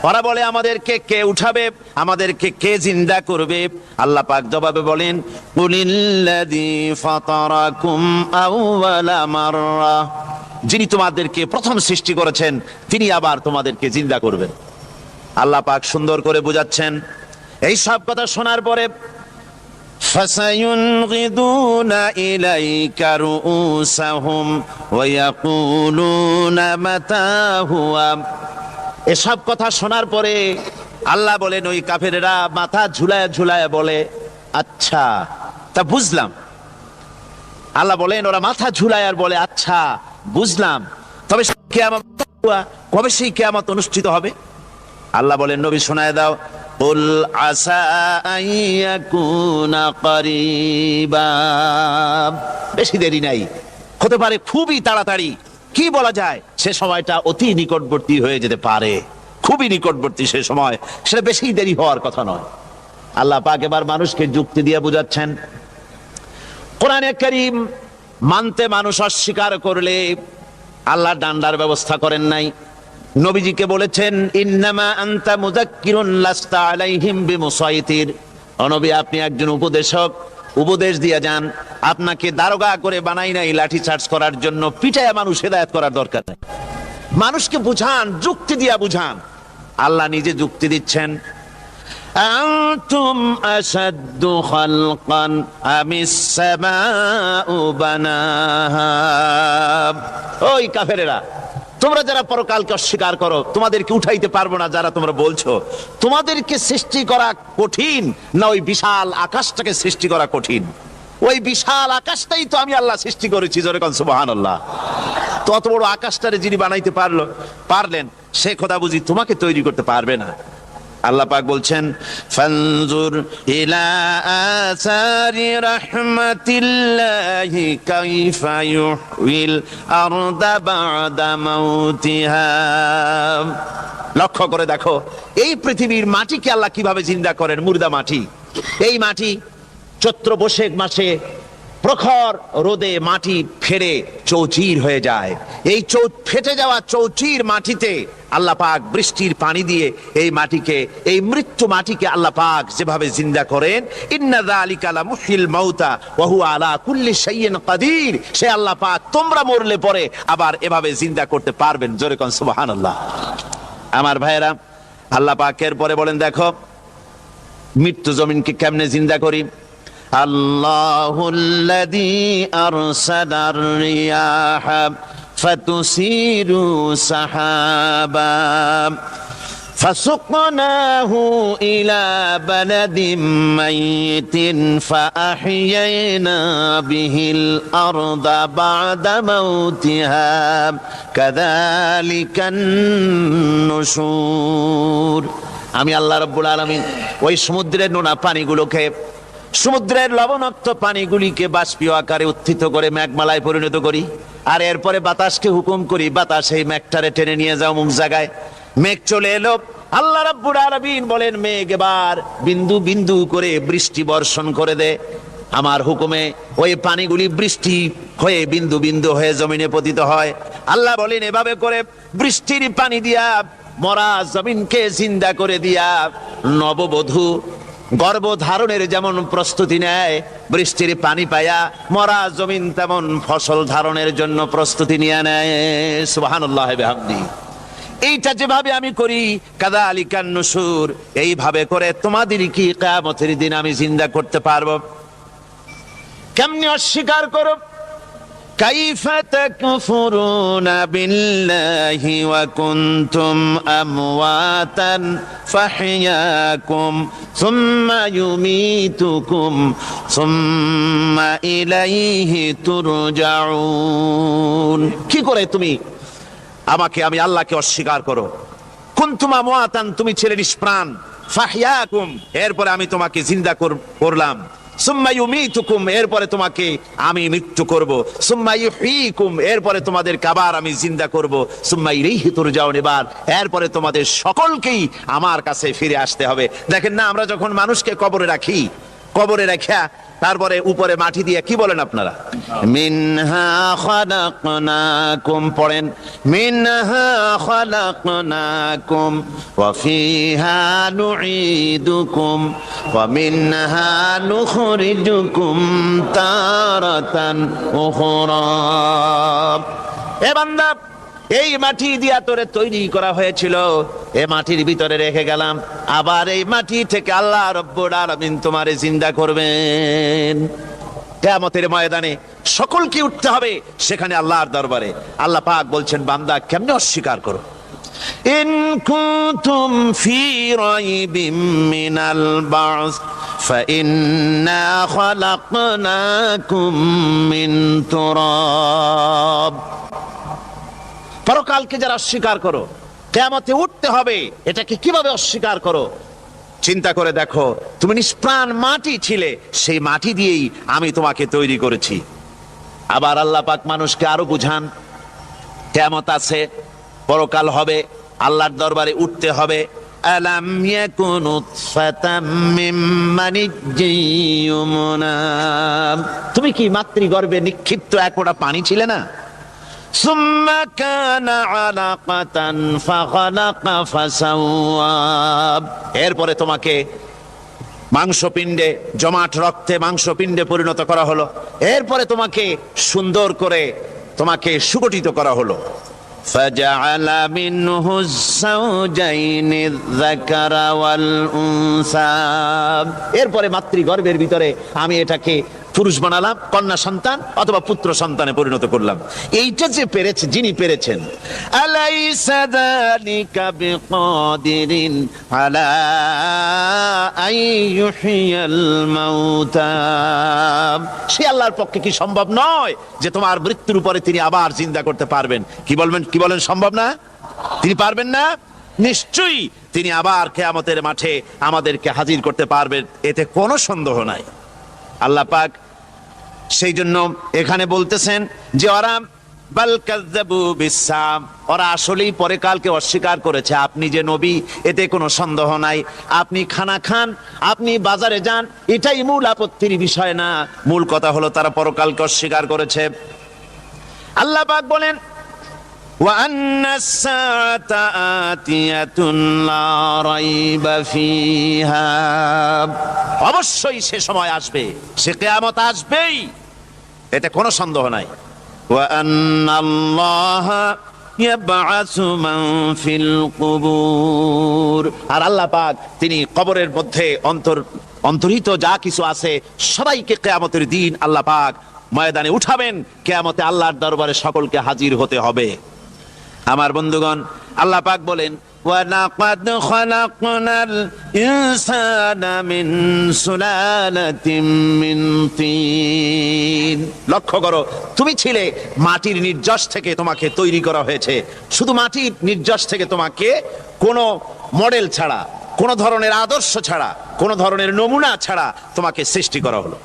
S1: ওরা বলে আমাদেরকে কে উঠাবে, আমাদেরকে কে জিন্দা করবে? আল্লাহ পাক জবাবে বলেন, কুলিল্লাযী ফাতারাকুম আউওয়ালা মাররা। যিনি তোমাদেরকে প্রথম সৃষ্টি করেছেন, তিনি আবার তোমাদেরকে জিন্দা করবেন। আল্লাহ পাক সুন্দর করে বোঝাচ্ছেন। এই সব কথা শোনার পরে فَسَيُنْغِضُونَ إِلَيْكَ رُؤُوسَهُمْ وَيَقُولُونَ مَتَى هُوَ। এসব কথা শোনার পরে আল্লাহ বলেন, ওই কাফেরেরা মাথা ঝুলায় ঝুলায় বলে, আচ্ছা তা বুঝলাম। আল্লাহ বলেন, ওরা মাথা ঝুলায় আর বলে, আচ্ছা বুঝলাম, তবে কবে সেই কিয়ামত অনুষ্ঠিত হবে? আল্লাহ বলেন, নবী শোনায় দাও, কুল আসা আন ইয়াকুনা করিবা। বেশি দেরি নাই, হতে পারে খুবই তাড়াতাড়ি। কি বলা যায়, সে সময়টা অতি নিকটবর্তী হয়ে যেতে পারে, খুবই নিকটবর্তী সে সময়, সেটা বেশি দেরি হওয়ার কথা নয়। আল্লাহ পাক এবার মানুষকে যুক্তি দিয়ে বুঝাচ্ছেন। কোরআনে কারীম মানতে মানুষ অস্বীকার করলে আল্লাহ ডান্ডার ব্যবস্থা করেন নাই। নবীজিকে বলেছেন, ইন্নামা আনতা মুযাক্কিরুন লাস্তা আলাইহিম বিমুসাইতির। ও নবী, আপনি একজন উপদেশক, উপদেশ দিয়ে যান। আপনাকে দারোগা করে বানাই নাই লাঠি চার্জ করার জন্য, পিটায়া মানুষ হেদায়েত করার দরকার নাই। মানুষকে বুঝান, যুক্তি দিয়া বুঝান। আল্লাহ নিজে যুক্তি দিচ্ছেন। আনতুম আশাদ্দু খালকান আমিস সামাউ বানাহা। ওই কাফেরেরা, তোমরা যারা পরকালকে অস্বীকার করো, তোমাদেরকে উঠাইতে পারবো না যারা তোমরা বলছো, তোমাদেরকে সৃষ্টি করা কঠিন না ওই বিশাল আকাশটাকে সৃষ্টি করা কঠিন? ওই বিশাল আকাশটাই তো আমি আল্লাহ সৃষ্টি করেছি, জোরে কোন সুবহানাল্লাহ। তত বড় আকাশটারে যিনি বানাইতে পারলেন, সে কথা বুঝি তোমাকে তৈরি করতে পারবে না? আল্লাহ পাক বলছেন, ফানজুর ইলা আসারি রাহমাতিল্লাহি কাইফা ইউহিল আরদা বা'দা মাউতিহা। লক্ষ্য করে দেখো, এই পৃথিবীর মাটিকে আল্লাহ কিভাবে জিন্দা করেন, মুর্দা মাটি। এই মাটি চৈত্র বৈশাখ মাসে প্রখর রোদে মাটি ফেটে চৌচির হয়ে যায়। এই ফেটে যাওয়া চৌচির মাটিতে আল্লাহ পাক বৃষ্টির পানি দিয়ে এই মাটিকে, এই মৃত্যু মাটিকে আল্লাহ পাক যেভাবে জিন্দা করেন, ইন্না যালিকা লামুহিল মাউতা ওয়া হুয়া আলা কুল্লি শাইইন কাদির। সে আল্লাহ পাক তোমরা মরলে পরে আবার এভাবে জিন্দা করতে পারবেন, জোরে কোন সুবহানাল্লাহ। আমার ভাইয়েরা, আল্লাহ পাকের পরে বলেন, দেখো মৃত্যু জমিনকে কেমনে জিন্দা করি। আল্লাহুল্লাযী আরসালার রিয়াহা ফাতুসিরু সাহাবা ফাসুকনাহু ইলা বালাদিম মাইতিন ফাআহইয়ানা বিহিল আরদা বা'দা মাউতিহা কাযালিকান নুশুর। আমি আল্লাহ রাব্বুল আলামিন ওই সমুদ্রের নোনা পানিগুলোকে, সমুদ্রের লবণাক্ত পানিগুলিকে বাষ্পীয় আকারে উত্থিত করে মেঘমালায় পরিণত করি, আর এরপরে বাতাসকে হুকুম করি, বাতাস এই মেঘটারে টেনে নিয়ে যাও মুখ জায়গায়। মেঘ চলে এলো। আল্লাহ রাব্বুল আলামিন বলেন, মেঘ এবার বিন্দু বিন্দু করে বৃষ্টি বর্ষণ করে দে। আমার হুকুমে ওই পানিগুলি বৃষ্টি হয়ে বিন্দু বিন্দু হয়ে জমিনে পতিত হয়। আল্লাহ বলেন, এভাবে করে বৃষ্টির পানি দিয়া মরা জমিনকে জিন্দা করে দিয়া নববধূ গর্ভধারণের যেমন প্রস্তুতি নেয়, বৃষ্টির পানি পায়া মরা জমিন তেমন ফসল ধারণের জন্য প্রস্তুতি নিয়ে নেয়। সুবহানাল্লাহ বিহামদি। এইটা যেভাবে আমি করি কাযালিকান নুশুর, এইভাবে করে তোমাদের কি কিয়ামতের দিন আমি জিন্দা করতে পারবো? কেমনে অস্বীকার করো? কাইফা তাকফুরুনা বিল্লাহি ওয়া কুনতুম আমওয়াতান ফাহইয়াকুম সুম্মা ইউমীতুকুম সুম্মা ইলাইহি তুরজাউন। কি করে তুমি আমি আল্লাহকে অস্বীকার করো? কুনতুম আমওয়াতান, তুমি ছিলে নিষ্প্রাণ, ফাহইয়াকুম, এরপরে আমি তোমাকে জিন্দা করলাম, সুম্মা ইউমীতুকুম, এরপরে তোমাকে আমি মৃত্যু করব, সুম্মা ইউহয়ীকুম, এরপরে তোমাদেরকে আবার আমি জিন্দা করব, সুম্মা ইলাইহি তুরজাউন, এরপরে তোমাদের সকলকেই আমার কাছে ফিরে আসতে হবে। দেখেন না, আমরা যখন মানুষকে কবরে রাখি, কবরে রাখা তারপরে উপরে মাটি দিয়ে কি বলেন আপনারা? মিনহা খালাকনাকুম, পড়েন মিনহা খালাকনাকুম ওয়া ফিহা নুঈদুকুম ওয়া মিনহা নুখরিজুকুম তারাতান উখরা। এ বান্দা, এই মাটি দিয়া তোরে তৈরি করা হয়েছিল, এ মাটির ভিতরে রেখে গেলাম, আবার এই মাটি থেকে আল্লাহ রব্বুল আলামিন তোমারে জিন্দা করবেন। কিয়ামতের ময়দানে সকলকে উঠতে হবে সেখানে আল্লাহর দরবারে। আল্লাহ পাক বলছেন, বান্দা কেমনে অস্বীকার করো? ইন কুনতুম ফি রাইবিম মিনাল বা'স ফাইন্না খালাকনাকুম মিন তুরাব। পরকালকে যারা অস্বীকার করো, কিয়ামতে উঠতে হবে, এটাকে কিভাবে অস্বীকার করো? চিন্তা করে দেখো, তুমি নিষ্প্রাণ মাটি ছিলে, সেই মাটি দিয়েই আমি তোমাকে তৈরি করেছি। আবার আল্লাহ পাক মানুষকে আরো বুঝান, কিয়ামত আছে, পরকাল হবে, আল্লাহর দরবারে উঠতে হবে। আলাম ইয়াকুন নুতফাতাম মিন মানিয়্যিন ইউমনা, তুমি কি মাতৃগর্ভে নিক্ষিপ্ত এক ফোঁটা পানি ছিলে না? সুম্মা কানা আলাকাতান ফাখালাকা ফাসাওয়া, এরপরে তোমাকে মাংসপিণ্ডে, জমাট রক্তে মাংসপিণ্ডে পরিণত করা হলো, এরপরে তোমাকে সুন্দর করে তোমাকে সুগঠিত করা হলো। ফাজআলা মিনহু যাওজাইনি যাকারা ওয়াল উনসা, এরপরে মাতৃগর্ভের ভিতরে আমি এটাকে পুরুষ বানালাম, কন্যা সন্তান অথবা পুত্র সন্তানে পরিণত করলাম। এইটা যে পেরেছে, যিনি পেরেছেন, আলাইসা যালিকা বিকাদিরিন আলা আইয়ুহিয়াল মাউতা, সে আল্লাহর পক্ষে কি সম্ভব নয় যে তোমার মৃত্যুর উপরে তিনি আবার জিন্দা করতে পারবেন? কি বলেন সম্ভব না? তিনি পারবেন না? নিশ্চয়ই তিনি আবার কিয়ামতের মাঠে আমাদেরকে হাজির করতে পারবেন, এতে কোনো সন্দেহ নাই। আল্লাহ পাক সেই জন্য এখানে বলতেছেন যে ওরা বাল কাযযাবু বিসসাম, ওরা আসলেই পরে কালকে অস্বীকার করেছে। আপনি যে নবী, এতে কোনো সন্দেহ নাই। আপনি খানা খান, আপনি বাজারে যান, এটাই মূল আপত্তির বিষয় না। মূল কথা হলো তারা পরকালকে অস্বীকার করেছে। আল্লাহ পাক বলেন, ওয়া আন্নাস সাআতা আতিয়াতুন লা রাইবা ফিহা, অবশ্যই সে সময় আসবে, সে কিয়ামত আসবেই, এতে কোনো সন্দেহ নাই। ওয়া আন্নাল্লাহা ইয়াবআসু মান ফিল কুবুর, আর আল্লাহ পাক তিনি কবরের মধ্যে অন্তর্হিত যা কিছু আছে সবাইকে কিয়ামতের দিন আল্লাহ পাক ময়দানে উঠাবেন। কিয়ামতে আল্লাহর দরবারে সকলকে হাজির হতে হবে। আমার বন্ধুগণ, আল্লাহ পাক বলেন, ওয়ালাকাদ খালাকনাল ইনসানা মিন সুলালাতিন মিন তিন, লক্ষ্য করো, তুমি ছিলে মাটির নির্যাস থেকে তোমাকে তৈরি করা হয়েছে। শুধু মাটির নির্যাস থেকে তোমাকে কোনো মডেল ছাড়া, কোনো ধরনের আদর্শ ছাড়া, কোনো ধরনের নমুনা ছাড়া তোমাকে সৃষ্টি করা হলো।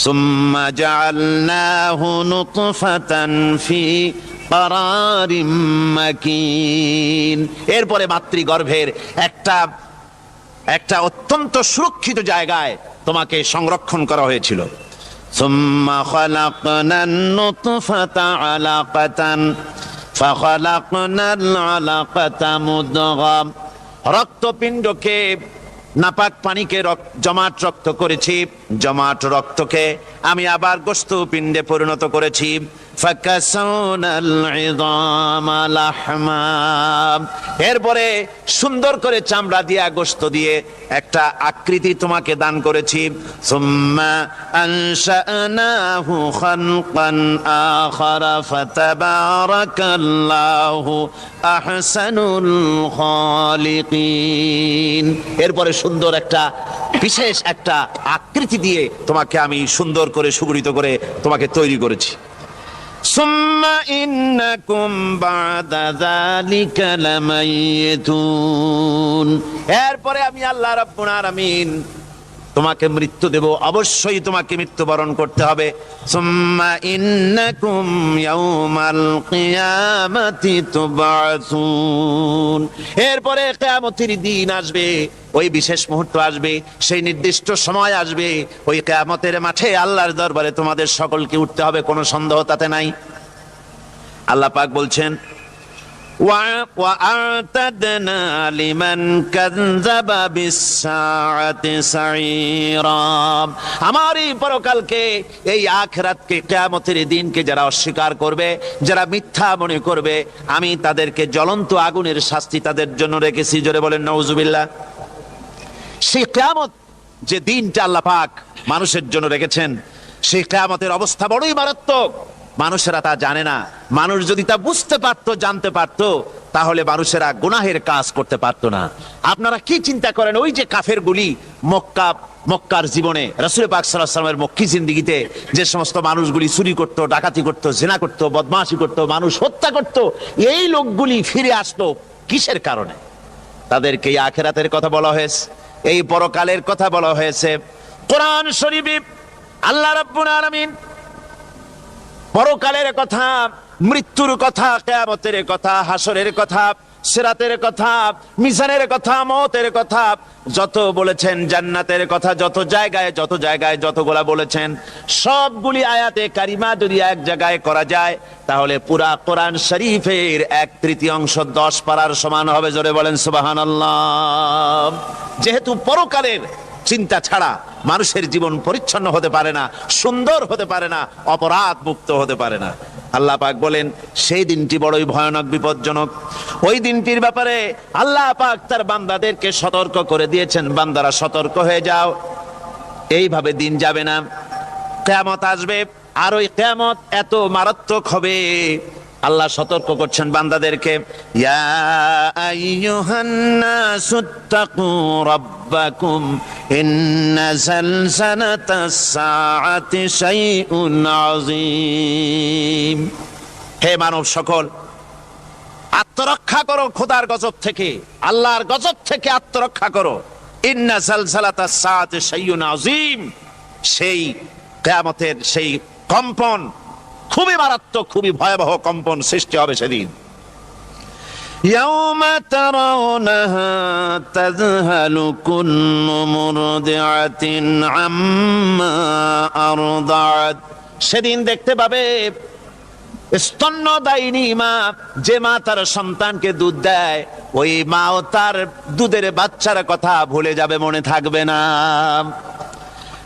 S1: সুম্মা জাআলনাহু নুতফাতান ফি কারারিম মাকিন, এরপরে মাতৃগর্ভের একটা অত্যন্ত সুরক্ষিত জায়গায় তোমাকে সংরক্ষণ করা হয়েছিল। সুম্মা খালাকনান নুতফাতা আলাকাতান ফাখালাকনাল আলাকাতা মুদগা, রক্তপিণ্ডকে, নাপাক পানিকে জমাট রক্ত করেছি, জমাট রক্তকে আমি আবার গোশত পিণ্ডে পরিণত করেছি। ফাকাসাউনাল ইযামা লাহমা, এরপরে সুন্দর করে চামড়া দিয়া গোশত দিয়ে একটা আকৃতি তোমাকে দান করেছি। সুম্মা আনশানাহু খালকান আখারা ফাতাবারাকাল্লাহু আহসানুল খালিকিন, এরপরে সুন্দর একটা বিশেষ একটা আকৃতি দিয়ে তোমাকে আমি সুন্দর করে সুগঠিত করে তোমাকে তৈরি করেছি। সুম্মা ইন্নাকুম বাদা যালিকা লামাইতুন, এরপরে আমি আল্লাহ রাব্বুল আলামিন তোমাকে মৃত্যু দেব, অবশ্যই তোমাকে মৃত্যুবরণ করতে হবে। সুম্মা ইন্নাকুম ইয়াউমাল কিয়ামাতি তুবআসুন, এরপরে কিয়ামতের দিন আসবে, ওই বিশেষ মুহূর্ত আসবে, সেই নির্দিষ্ট সময় আসবে, ওই কিয়ামতের মাঠে আল্লাহর দরবারে তোমাদের সকলকে উঠতে হবে, কোনো সন্দেহ তাতে নাই। আল্লাহ পাক বলছেন وَأَعْتَدْنَا لِمَنْ كَذَّبَ بِالسَّاعَةِ سَعِيرًا, আমার এই পরকালকে, এই আখিরাতকে, কিয়ামতের দিনকে যারা অস্বীকার করবে, যারা মিথ্যা মনে করবে, আমি তাদেরকে জ্বলন্ত আগুনের শাস্তি তাদের জন্য রেখেছি। জোরে বলেন নাউজুবিল্লাহ। সেই কিয়ামত যে দিনটা আল্লাহ পাক মানুষের জন্য রেখেছেন, সেই কিয়ামতের অবস্থা বড়ই মারাত্মক। মানুষেরা তা জানে না। মানুষ যদি তা বুঝতে পারতো, জানতে পারতো, তাহলে মানুষেরা গুনাহের কাজ করতে পারতো না। আপনারা কি চিন্তা করেন, ওই যে কাফেরগুলি মক্কার জীবনে, রাসূল পাক সাল্লাল্লাহু আলাইহি ওয়াসাল্লামের মক্কি জিন্দেগিতে যে সমস্ত মানুষগুলি চুরি করতো, ডাকাতি করতো, জিনা করতো, বদমাশি করতো, মানুষ হত্যা করতো, এই লোকগুলি ফিরে আসলো কিসের কারণে? তাদেরকে এই আখিরাতের কথা বলা হয়েছে, এই পরকালের কথা বলা হয়েছে। কোরআন শরীফে আল্লাহ রাব্বুল আলামিন পরকালের কথা, মৃত্যুর কথা, কিয়ামতের কথা, হাসরের কথা, সিরাতের কথা, মিজানের কথা, মওতের কথা যত বলেছেন, জান্নাতের কথা যত জায়গায় যতগুলা বলেছেন, সবগুলি আয়াতে কারিমা যদি এক জায়গায় করা যায়, তাহলে পুরা কোরআন শরীফের 1/3 10 পারার সমান হবে। জোরে বলেন সুবহানাল্লাহ। যেহেতু পরকালের চিন্তা ছাড়া মানুষের জীবন পরিচ্ছন্ন হতে পারে না, সুন্দর হতে পারে না, অপরাধ মুক্ত হতে পারে না। আল্লাহ পাক বলেন সেই দিনটি বড়ই ভয়ানক, বিপজ্জনক। ওই দিনটির ব্যাপারে আল্লাহ পাক তার বান্দাদেরকে সতর্ক করে দিয়েছেন, বান্দারা সতর্ক হয়ে যাও, এইভাবে দিন যাবে না, কিয়ামত আসবে। আর ওই কিয়ামত এত মারাত্মক হবে, আল্লাহ সতর্ক করছেন বান্দাদেরকে, ইয়া আইয়ুহান নাসুত্তাকু রাব্বাকুম ইন্না যালজালাতাস সাআতি শাইউন আযীম। হে মানব সকল, আত্মরক্ষা করো খোদার গজব থেকে, আল্লাহর গজব থেকে আত্মরক্ষা করো। ইন্না যালজালাতাস সাআতি শাইউন আযীম, সেই কিয়ামতের সেই কম্পন খুবই মারাত্মক, খুবই ভয়াবহ কম্পন সৃষ্টি হবে সেদিন। ইয়াউমা তারাউনাহা তাযহালু কুল্লু মুরদিআতিন আম্মা আরদাআত, সেদিন দেখতে পাবে স্তন্যদায়িনী মা, যে মা তার সন্তানকে দুধ দেয়, ওই মাও তার দুধের বাচ্চার কথা ভুলে যাবে, মনে থাকবে না।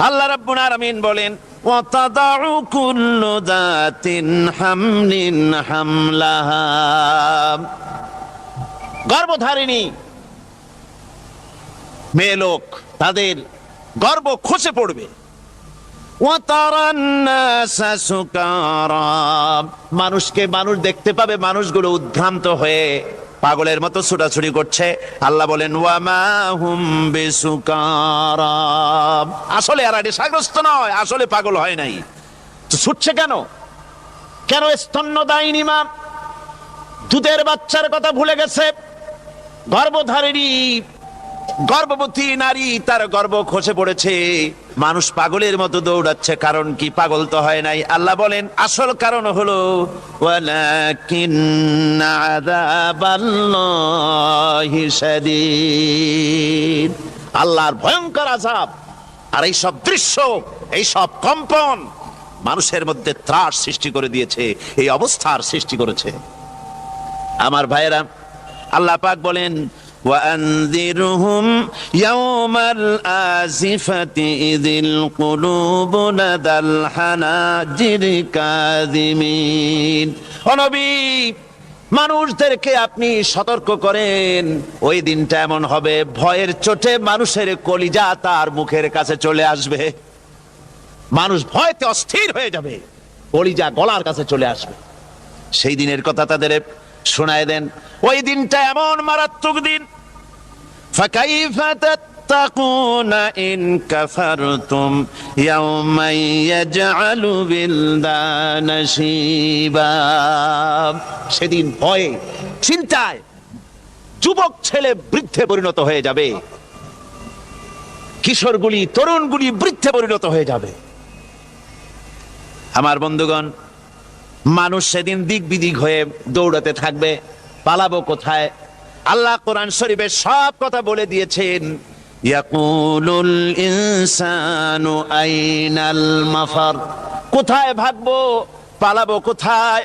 S1: আল্লাহ রাব্বুল আলামিন বলেন وَتَضَعُ كُلُّ ذَاتٍ حَمْلٍ حَمْلَهَا, গর্ভধারিণী মেয়ে লোক তাদের গর্ভ খসে পড়বে। وَتَرَى النَّاسَ سُكَارَى, মানুষ দেখতে পাবে, মানুষগুলো উদ্ভ্রান্ত হয়ে পাগলের মতো ছুটাছুটি করছে। আল্লাহ বলেন ওয়ামা হুম বিসুকারা, আসলে এরা নেশাগ্রস্ত নয়, আসলে পাগল হয় নাই। তো ছুটছে কেন? স্তন্যদায়িনী মা দুধের বাচ্চার কথা ভুলে গেছে। গর্ভধারিণী গর্ভবতী নারী, তার গর্ভ খসে পড়েছে, মানুষ পাগলের মতো দৌড়াচ্ছে। কারণ কি? পাগল তো হয় নাই। আল্লাহ বলেন আসল কারণ হলো ওয়ালাকিন্না আযাবাল্লাহি শাদীদ, আল্লাহর ভয়ঙ্কর আযাব। আর এই সব দৃশ্য, এই সব কম্পন মানুষের মধ্যে ত্রাস সৃষ্টি করে দিয়েছে, এই অবস্থার সৃষ্টি করেছে। আমার ভাইয়েরা, আল্লাহ পাক বলেন وأنذرهم يوم الآزفة إذ القلوب لدى الحناجر كاظمين ও নবী, মানুষদেরকে আপনি সতর্ক করেন, ওই দিনটা এমন হবে ভয়ের চোটে মানুষের কলিজা তার মুখের কাছে চলে আসবে। মানুষ ভয়তে অস্থির হয়ে যাবে, কলিজা গলার কাছে চলে আসবে। সেই দিনের কথা তাদের শোনায় দেন। ওই দিনটা এমন মারাত্মক দিন। فكيف تتقون إن كفرتم يوما يجعل الولدان شيبا সেদিন ভয়ে চিন্তায় যুবক ছেলে বৃদ্ধে পরিণত হয়ে যাবে, কিশোরগুলি তরুণগুলি বৃদ্ধে পরিণত হয়ে যাবে। আমার বন্ধুগণ, মানুষ সেদিন দিক বিদিক হয়ে দৌড়াতে থাকবে, পালাবো কোথায়? আল্লাহ কোরআন শরীফে সব কথা বলে দিয়েছেন। ইয়াকুলুল ইনসানু আইনাল মাফার, কোথায় ভাগবো, পালাবো কোথায়?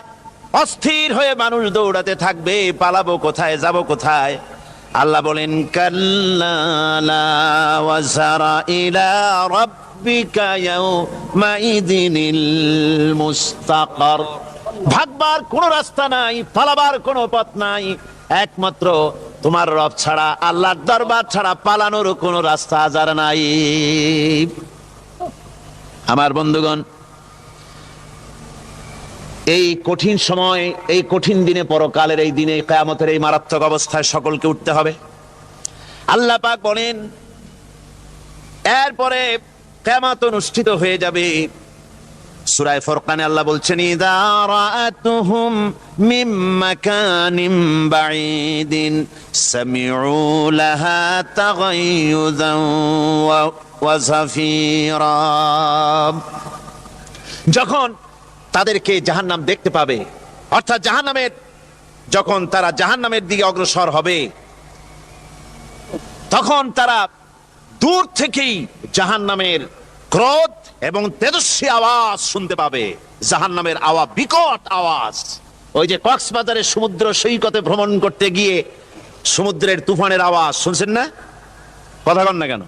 S1: অস্থির হয়ে মানুষ দৌড়াতে থাকবে, পালাবো কোথায়, যাব কোথায়? আল্লাহ বলেন কাল্লা লা ওয়াজারা ইলা রাব্বিকা ইয়াউমাইযিনিল মুস্তাকার, ভাগবার কোনো রাস্তা নাই, পালাবার কোনো পথ নাই, একমাত্র তোমার রব ছাড়া, আল্লাহর দরবার ছাড়া পালানোর কোনো রাস্তা যার নাই। আমার বন্ধুগণ, এই কঠিন সময়, এই কঠিন দিনে, পরকালের এই দিনে, কিয়ামতের এই মারাত্মক অবস্থায় সকলকে উঠতে হবে। আল্লাহ পাক বলেন, এরপরে কিয়ামত অনুষ্ঠিত হয়ে যাবে। সূরা ফুরকানে আল্লাহ বলছেন, ইযা রাআতুহুম মিন মাকানিন বাঈদিন সামিউ লাহা তাগায়ুযান ওয়া যাফীরা, যখন তাদেরকে জাহান্নাম দেখতে পাবে, অর্থাৎ জাহান্নামের, যখন তারা জাহান্নামের দিকে অগ্রসর হবে, তখন তারা দূর থেকেই জাহান্নামের ক্রোধ এবং তেজস্বী আওয়াজ শুনতে পাবে। জাহান্নামের আওয়াজ, বিকট আওয়াজ। ওই যে কক্সবাজারের সমুদ্র সৈকতে ভ্রমণ করতে গিয়ে সমুদ্রের তুফানের আওয়াজ শুনছেন না? কথা বল না কেন?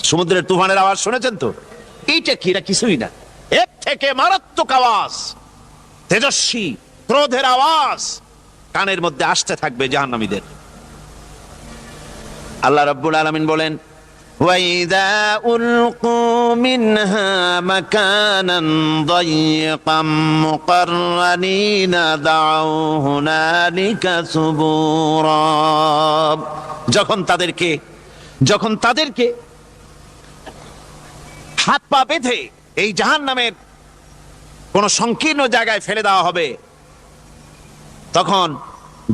S1: সমুদ্রের তুফানের আওয়াজ শুনেছেন তো? এইটা কি? এটা কিছুই না, এর থেকে মারাত্মক আওয়াজ, তেজস্বী ক্রোধের আওয়াজ কানের মধ্যে আসতে থাকবে জাহান্নামীদের। আল্লাহ রাব্বুল আলামিন বলেন, وَإِذَا أُلْقُوا مِنْهَا مَكَانًا ضَيِّقًا مُقَرَّنِينَ دَعَوْا هُنَالِكَ ثُبُورًا, যখন তাদেরকে হাত পা বেঁধে এই জাহান্নামের কোন সংকীর্ণ জায়গায় ফেলে দেওয়া হবে, তখন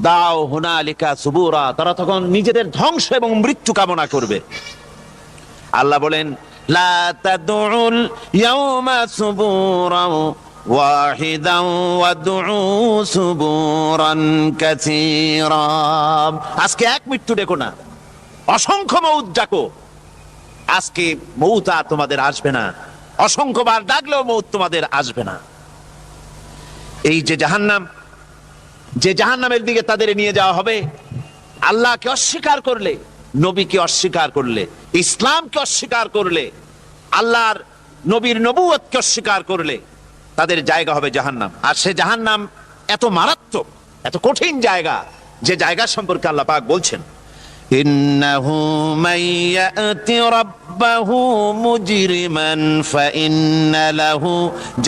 S1: দাও হুনালিকা সুবুরা, তারা তখন নিজেদের ধ্বংস এবং মৃত্যু কামনা করবে। আল্লাহ বলেন, লা তাদউল ইয়াউমা সুবুরান ওয়াহিদান ওয়াদউ সুবুরান কাসীরা, আজকে এক মৃত্যু ডেকো না, অসংখ্য মউত ডাকো। আজকে মউত আর তোমাদের আসবে না, অসংখ্যবার ডাকলেও মউত তোমাদের আসবে না। এই যে জাহান্নাম, যে জাহান্নামের দিকে তাদের নিয়ে যাওয়া হবে, আল্লাহকে অস্বীকার করলে, নবীকে অস্বীকার করলে, ইসলামকে অস্বীকার করলে, আল্লাহর নবীর নবুয়তকে অস্বীকার করলে তাদের জায়গা হবে জাহান্নাম। আর সে জাহান্নাম এত মারাত্মক, এত কঠিন জায়গা, যে জায়গা সম্পর্কে আল্লাহ পাক বলছেন, ইন্নাহু মাইয়াতি রাব্বাহু মুজরিমান ফাইন্না লাহু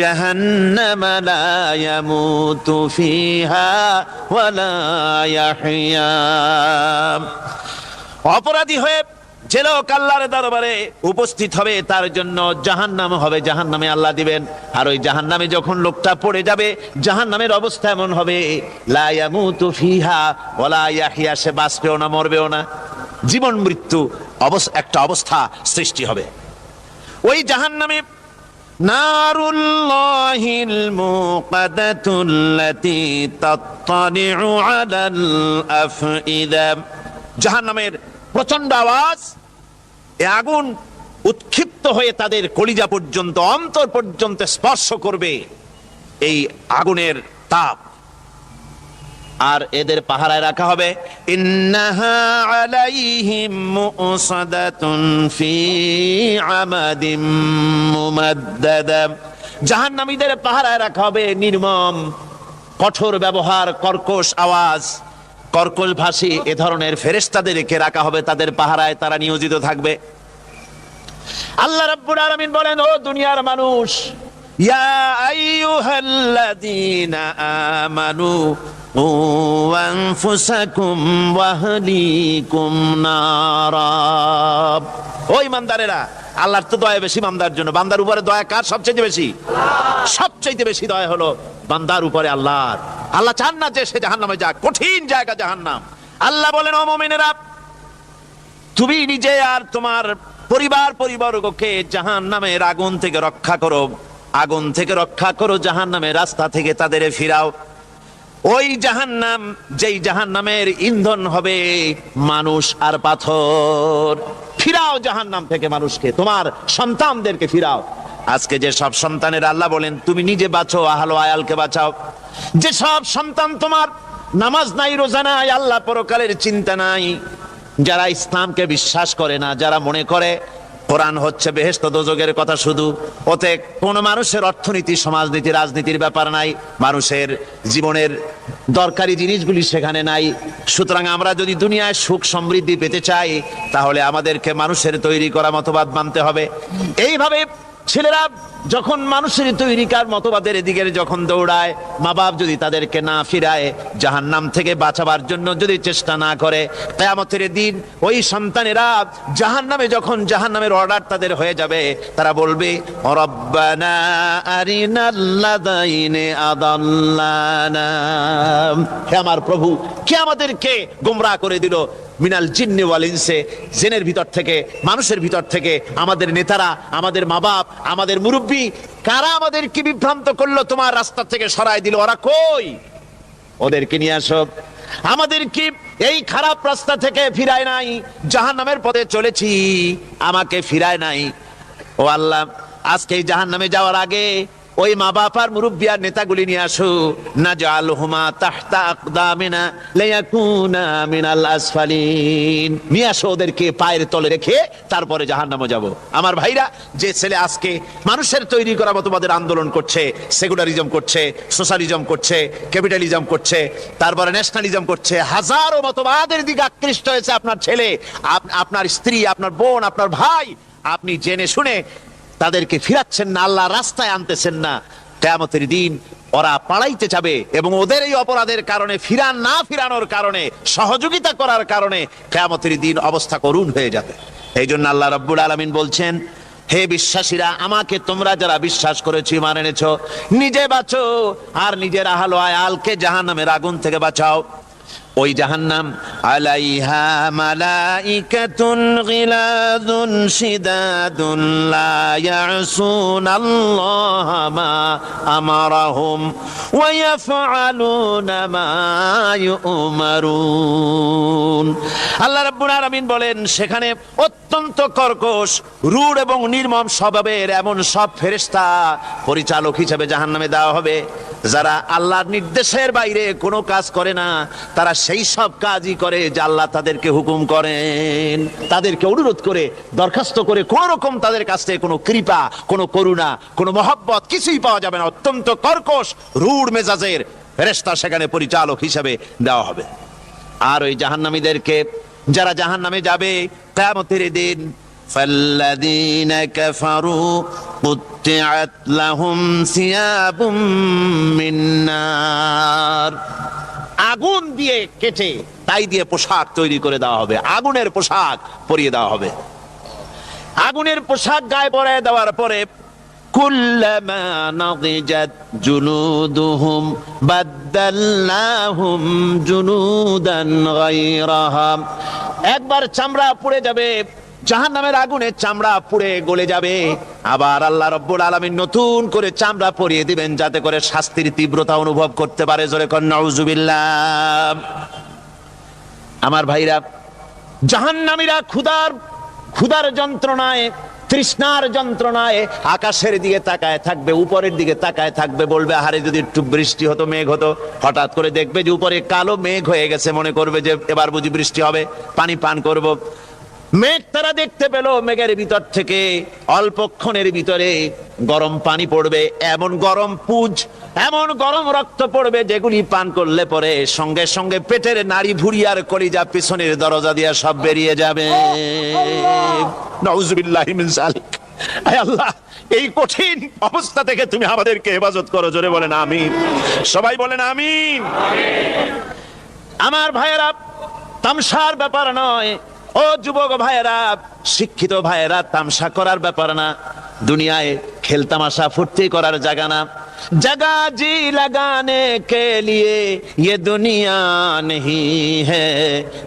S1: জাহান্নামা লা ইয়ামুতু ফিহা ওয়া লা ইয়াহইয়া, অপরাধী হয়ে যে লোক আল্লাহর দরবারে উপস্থিত হবে তার জন্য জাহান্নাম হবে, জাহান্নামে আল্লাহ দিবেন। আর ওই জাহান্নামে যখন লোকটা পড়ে যাবে, জাহান্নামের অবস্থা এমন হবে, লা ইয়ামুতু ফিহা ওয়া লা ইয়াহইয়া, সে বাঁচবেও না, মরবেও না, জীবন মৃত্যু একটা অবস্থা সৃষ্টি হবে। ওই জাহান্নামে নারুল্লাহিল মুকাদাতুল্লাতী তাত্তালিউ আলাল আফইদা, জাহান্নামের প্রচন্ড আওয়াজ, এ আগুন উৎক্ষিপ্ত হয়ে তাদের কলিজা পর্যন্ত, অন্তর পর্যন্ত স্পর্শ করবে এই আগুনের তাপ। আর এদের পাহারায় রাখা হবে। ইন্নাহা আলাইহিম মুসাদাতুন ফি আমাদিম মুমাদ্দাদা, জাহান্নামীদের পাহারায় রাখা হবে নির্মম, কঠোর ব্যবহার, কর্কশ আওয়াজ, কর্কশ ভাষী এ ধরনের ফেরেশতাদেরকে রাখা হবে তাদের পাহারায়, তারা নিয়োজিত থাকবে। আল্লাহ রাব্বুল আলামিন বলেন, ও দুনিয়ার মানুষ, ইয়া আইয়ুহাল্লাযীনা আমানু কু আনফুসাকুম ওয়া আহলিকুম নারা। ও ঈমানদারেরা, আল্লাহর তো দয়া বেশি বান্দার জন্য। বান্দার উপরে দয়া কার সবচেয়ে বেশি? সবচেয়ে বেশি দয়া হলো বান্দার উপরে আল্লাহর। আল্লাহ চান না যে সে জাহান্নামে যাক, কঠিন জায়গা জাহান্নাম। আল্লাহ বলেন, ও মুমিনেরা, তুমি নিজে আর তোমার পরিবারবর্গকে জাহান্নামের আগুন থেকে রক্ষা করো, আগুন থেকে রক্ষা করো, জাহান্নামের রাস্তা থেকে তাদের ফিরাও। ওই জাহান্নাম, যেই জাহান্নামের ইন্ধন হবে মানুষ আর পাথর। ফিরাও জাহান্নাম থেকে মানুষকে, তোমার সন্তানদেরকে ফিরাও। আজকে যে সব সন্তানের আল্লাহ বলেন তুমি নিজে বাঁচো, আহলো আয়ালকে বাঁচাও। যে সব সন্তান তোমার নামাজ নাই, রোজা নাই, আল্লাহ পরকালের চিন্তা নাই, যারা ইসলামকে বিশ্বাস করে না, যারা মনে করে কোরআন হচ্ছে বেহেশত দোজখের কথা শুধু, ওতে কোন মানুষের অর্থনীতি, সমাজনীতি, রাজনীতির ব্যাপার নাই, মানুষের জীবনের দরকারি জিনিসগুলি সেখানে নাই। সুতরাং আমরা যদি দুনিয়ায় সুখ সমৃদ্ধি পেতে চাই, তাহলে আমাদেরকে মানুষের তৈরি করা মতবাদ মানতে হবে। এইভাবে ছেলেরা যখন মানুষের তৈরিকার মতবাদের দিকে যখন দৌড়ায়, মা বাপ যদি তাদেরকে না ফিরায়, জাহান্নাম থেকে বাঁচাবার জন্য যদি চেষ্টা না করে, কিয়ামতের দিন ওই সন্তানেরা জাহান্নামে, যখন জাহান্নামের অর্ডার তাদের হয়ে যাবে, তারা বলবে, রব্বানা আরিনাল্লাযাইনি আদাল্লানা, হে আমার প্রভু, কে আমাদেরকে গোমরাহ করে দিল, মিনাল জিন্নি ওয়াল ইনসে, জিনের ভিতর থেকে, মানুষের ভিতর থেকে, আমাদের নেতারা, আমাদের মা বাপ, আমাদের মুরব্বী, কারা আমাদেরকে বিভ্রান্ত করলো, তোমার রাস্তা থেকে সরাই দিল, ওরা কই? ওদেরকে নিয়ে আসো। আমাদেরকে এই খারাপ রাস্তা থেকে ফিরায় নাই, জাহান্নামের পথে চলেছি, আমাকে ফিরায় নাই। ও আল্লাহ, আজকে এই জাহান্নামে যাওয়ার আগে ওই মা বাপ আর মুরব্বী আর নেতাগুলি নিয়ে আসো। নাজআলহুমা তাহতা আকদামিনা লিয়াকুনা মিনাল আসফালিন, নিয়ে আসো ওদেরকে পায়ের তলে রেখে, তারপরে জাহান্নামে যাব। আমার ভাইরা, যে ছেলে আজকে মানুষের তৈরি করা মতবাদের আন্দোলন করছে, সেকুলারিজম করছে, সোশ্যালিজম করছে, ক্যাপিটালিজম করছে, তারপরে ন্যাশনালিজম করছে, হাজারো মতবাদের দিকে আকৃষ্ট হয়েছে আপনার ছেলে, আপনার স্ত্রী, আপনার বোন, আপনার ভাই, আপনি জেনে শুনে তাদেরকে ফিরাচ্ছেন না, আল্লাহ রাস্তায় আনতেছেন না। কিয়ামতের দিন ওরা পালাইতে যাবে, এবং ওদের এই অপরাধের কারণে, ফিরানোর কারণে, সহযোগিতা করার কারণে কিয়ামতের দিন অবস্থা করুণ হয়ে যাবে। এই জন্য আল্লাহ রাব্বুল আলামিন বলছেন, হে বিশ্বাসীরা, আমাকে তোমরা যারা বিশ্বাস করেছো, ঈমান এনেছো, নিজে বাঁচো আর নিজের আহলো আয়ালকে জাহান্নামের আগুন থেকে বাঁচাও। ওই জাহান্নাম আলাইহা মালাইকাতুন গিলাযুন শিদাদুন লা ইয়াসুনাল্লাহা মা আমারাহুম ওয়া ইয়াফআলুনা মা ইউমারুন। আল্লাহ রাব্বুল আলামিন বলেন, সেখানে অত্যন্ত কর্কশ, রূঢ় এবং নির্মম স্বভাবের এমন সব ফেরেশতা পরিচালক হিসেবে জাহান্নামে দেওয়া হবে, যারা আল্লাহর নির্দেশের বাইরে কোনো কাজ করে না, তারা সেই সব কাজই করে যে আল্লাহ তাদেরকে হুকুম করেন, তাদেরকে অনুরোধ করে, দরখাস্ত করে, কোন রকম তাদের কাছ থেকে কোনো কৃপা, কোনো করুণা, কোনো মহব্বত কিছুই পাওয়া যাবে না। অত্যন্ত কর্কশ, রূঢ় মেজাজের ফেরেশতা সেখানে পরিচালক হিসেবে দেওয়া হবে। আর ওই জাহান্নামীদেরকে, যারা জাহান্নামে যাবে কিয়ামতের দিন, فالذين كفروا قطعت لهم ثياب من نار, আগুন দিয়ে কেটে তাই দিয়ে পোশাক তৈরি করে দেওয়া হবে, আগুনের পোশাক পরিয়ে দেওয়া হবে। আগুনের পোশাক গায়ে পরিয়ে দেওয়ার পরে, কুল্লামা নাদিজাত জুনুদুহুম বাদদালনাহুম জুনুদান গায়রাহা, একবার চামড়া পুড়ে যাবে, জাহান্নামের আগুনে চামড়া পুড়ে গলে যাবে, আবার আল্লাহ রাব্বুল আলামিন নতুন করে চামড়া পরিয়ে দিবেন, যাতে করে শাস্তির তীব্রতা অনুভব করতে পারে। জোরে কোন নাউজুবিল্লাহ। আমার ভাইরা, জাহান্নামীরা ক্ষুধার যন্ত্রণায়
S5: তৃষ্ণার যন্ত্রণায় আকাশের দিকে তাকায় থাকবে, উপরের দিকে তাকায় থাকবে, বলবে আহারে যদি একটু বৃষ্টি হতো, মেঘ হতো। হঠাৎ করে দেখবে যে উপরে কালো মেঘ হয়ে গেছে, মনে করবে যে এবার বুঝি বৃষ্টি হবে, পানি পান করব। মেঘ তারা দেখতে পেল, মেঘের ভিতর থেকে অল্পক্ষণের ভিতরে গরম পানি পড়বে, এমন গরম পুজ, এমন গরম রক্ত পড়বে যেগুলি পান করলে পরে সঙ্গে সঙ্গে পেটের নাড়ি ভুঁড়ি আর কলিজা পিছনের দরজা দিয়ে সব বেরিয়ে যাবে। নাউজুবিল্লাহি মিন যালিক। আয় আল্লাহ, এই কঠিন অবস্থা থেকে তুমি আমাদেরকে হেফাজত করো। জোরে বলেন আমিন। সবাই বলেন আমিন। আমার ভাইয়েরা, তামসার ব্যাপার নয়। ও যুবক ভাইয়েরা, শিক্ষিত ভাইয়েরা, তামসা করার ব্যাপার না। দুনিয়ায় খেলতামাশা ফুর্তি করার জায়গা না। जगह जी लगाने के लिए ये दुनिया नहीं है,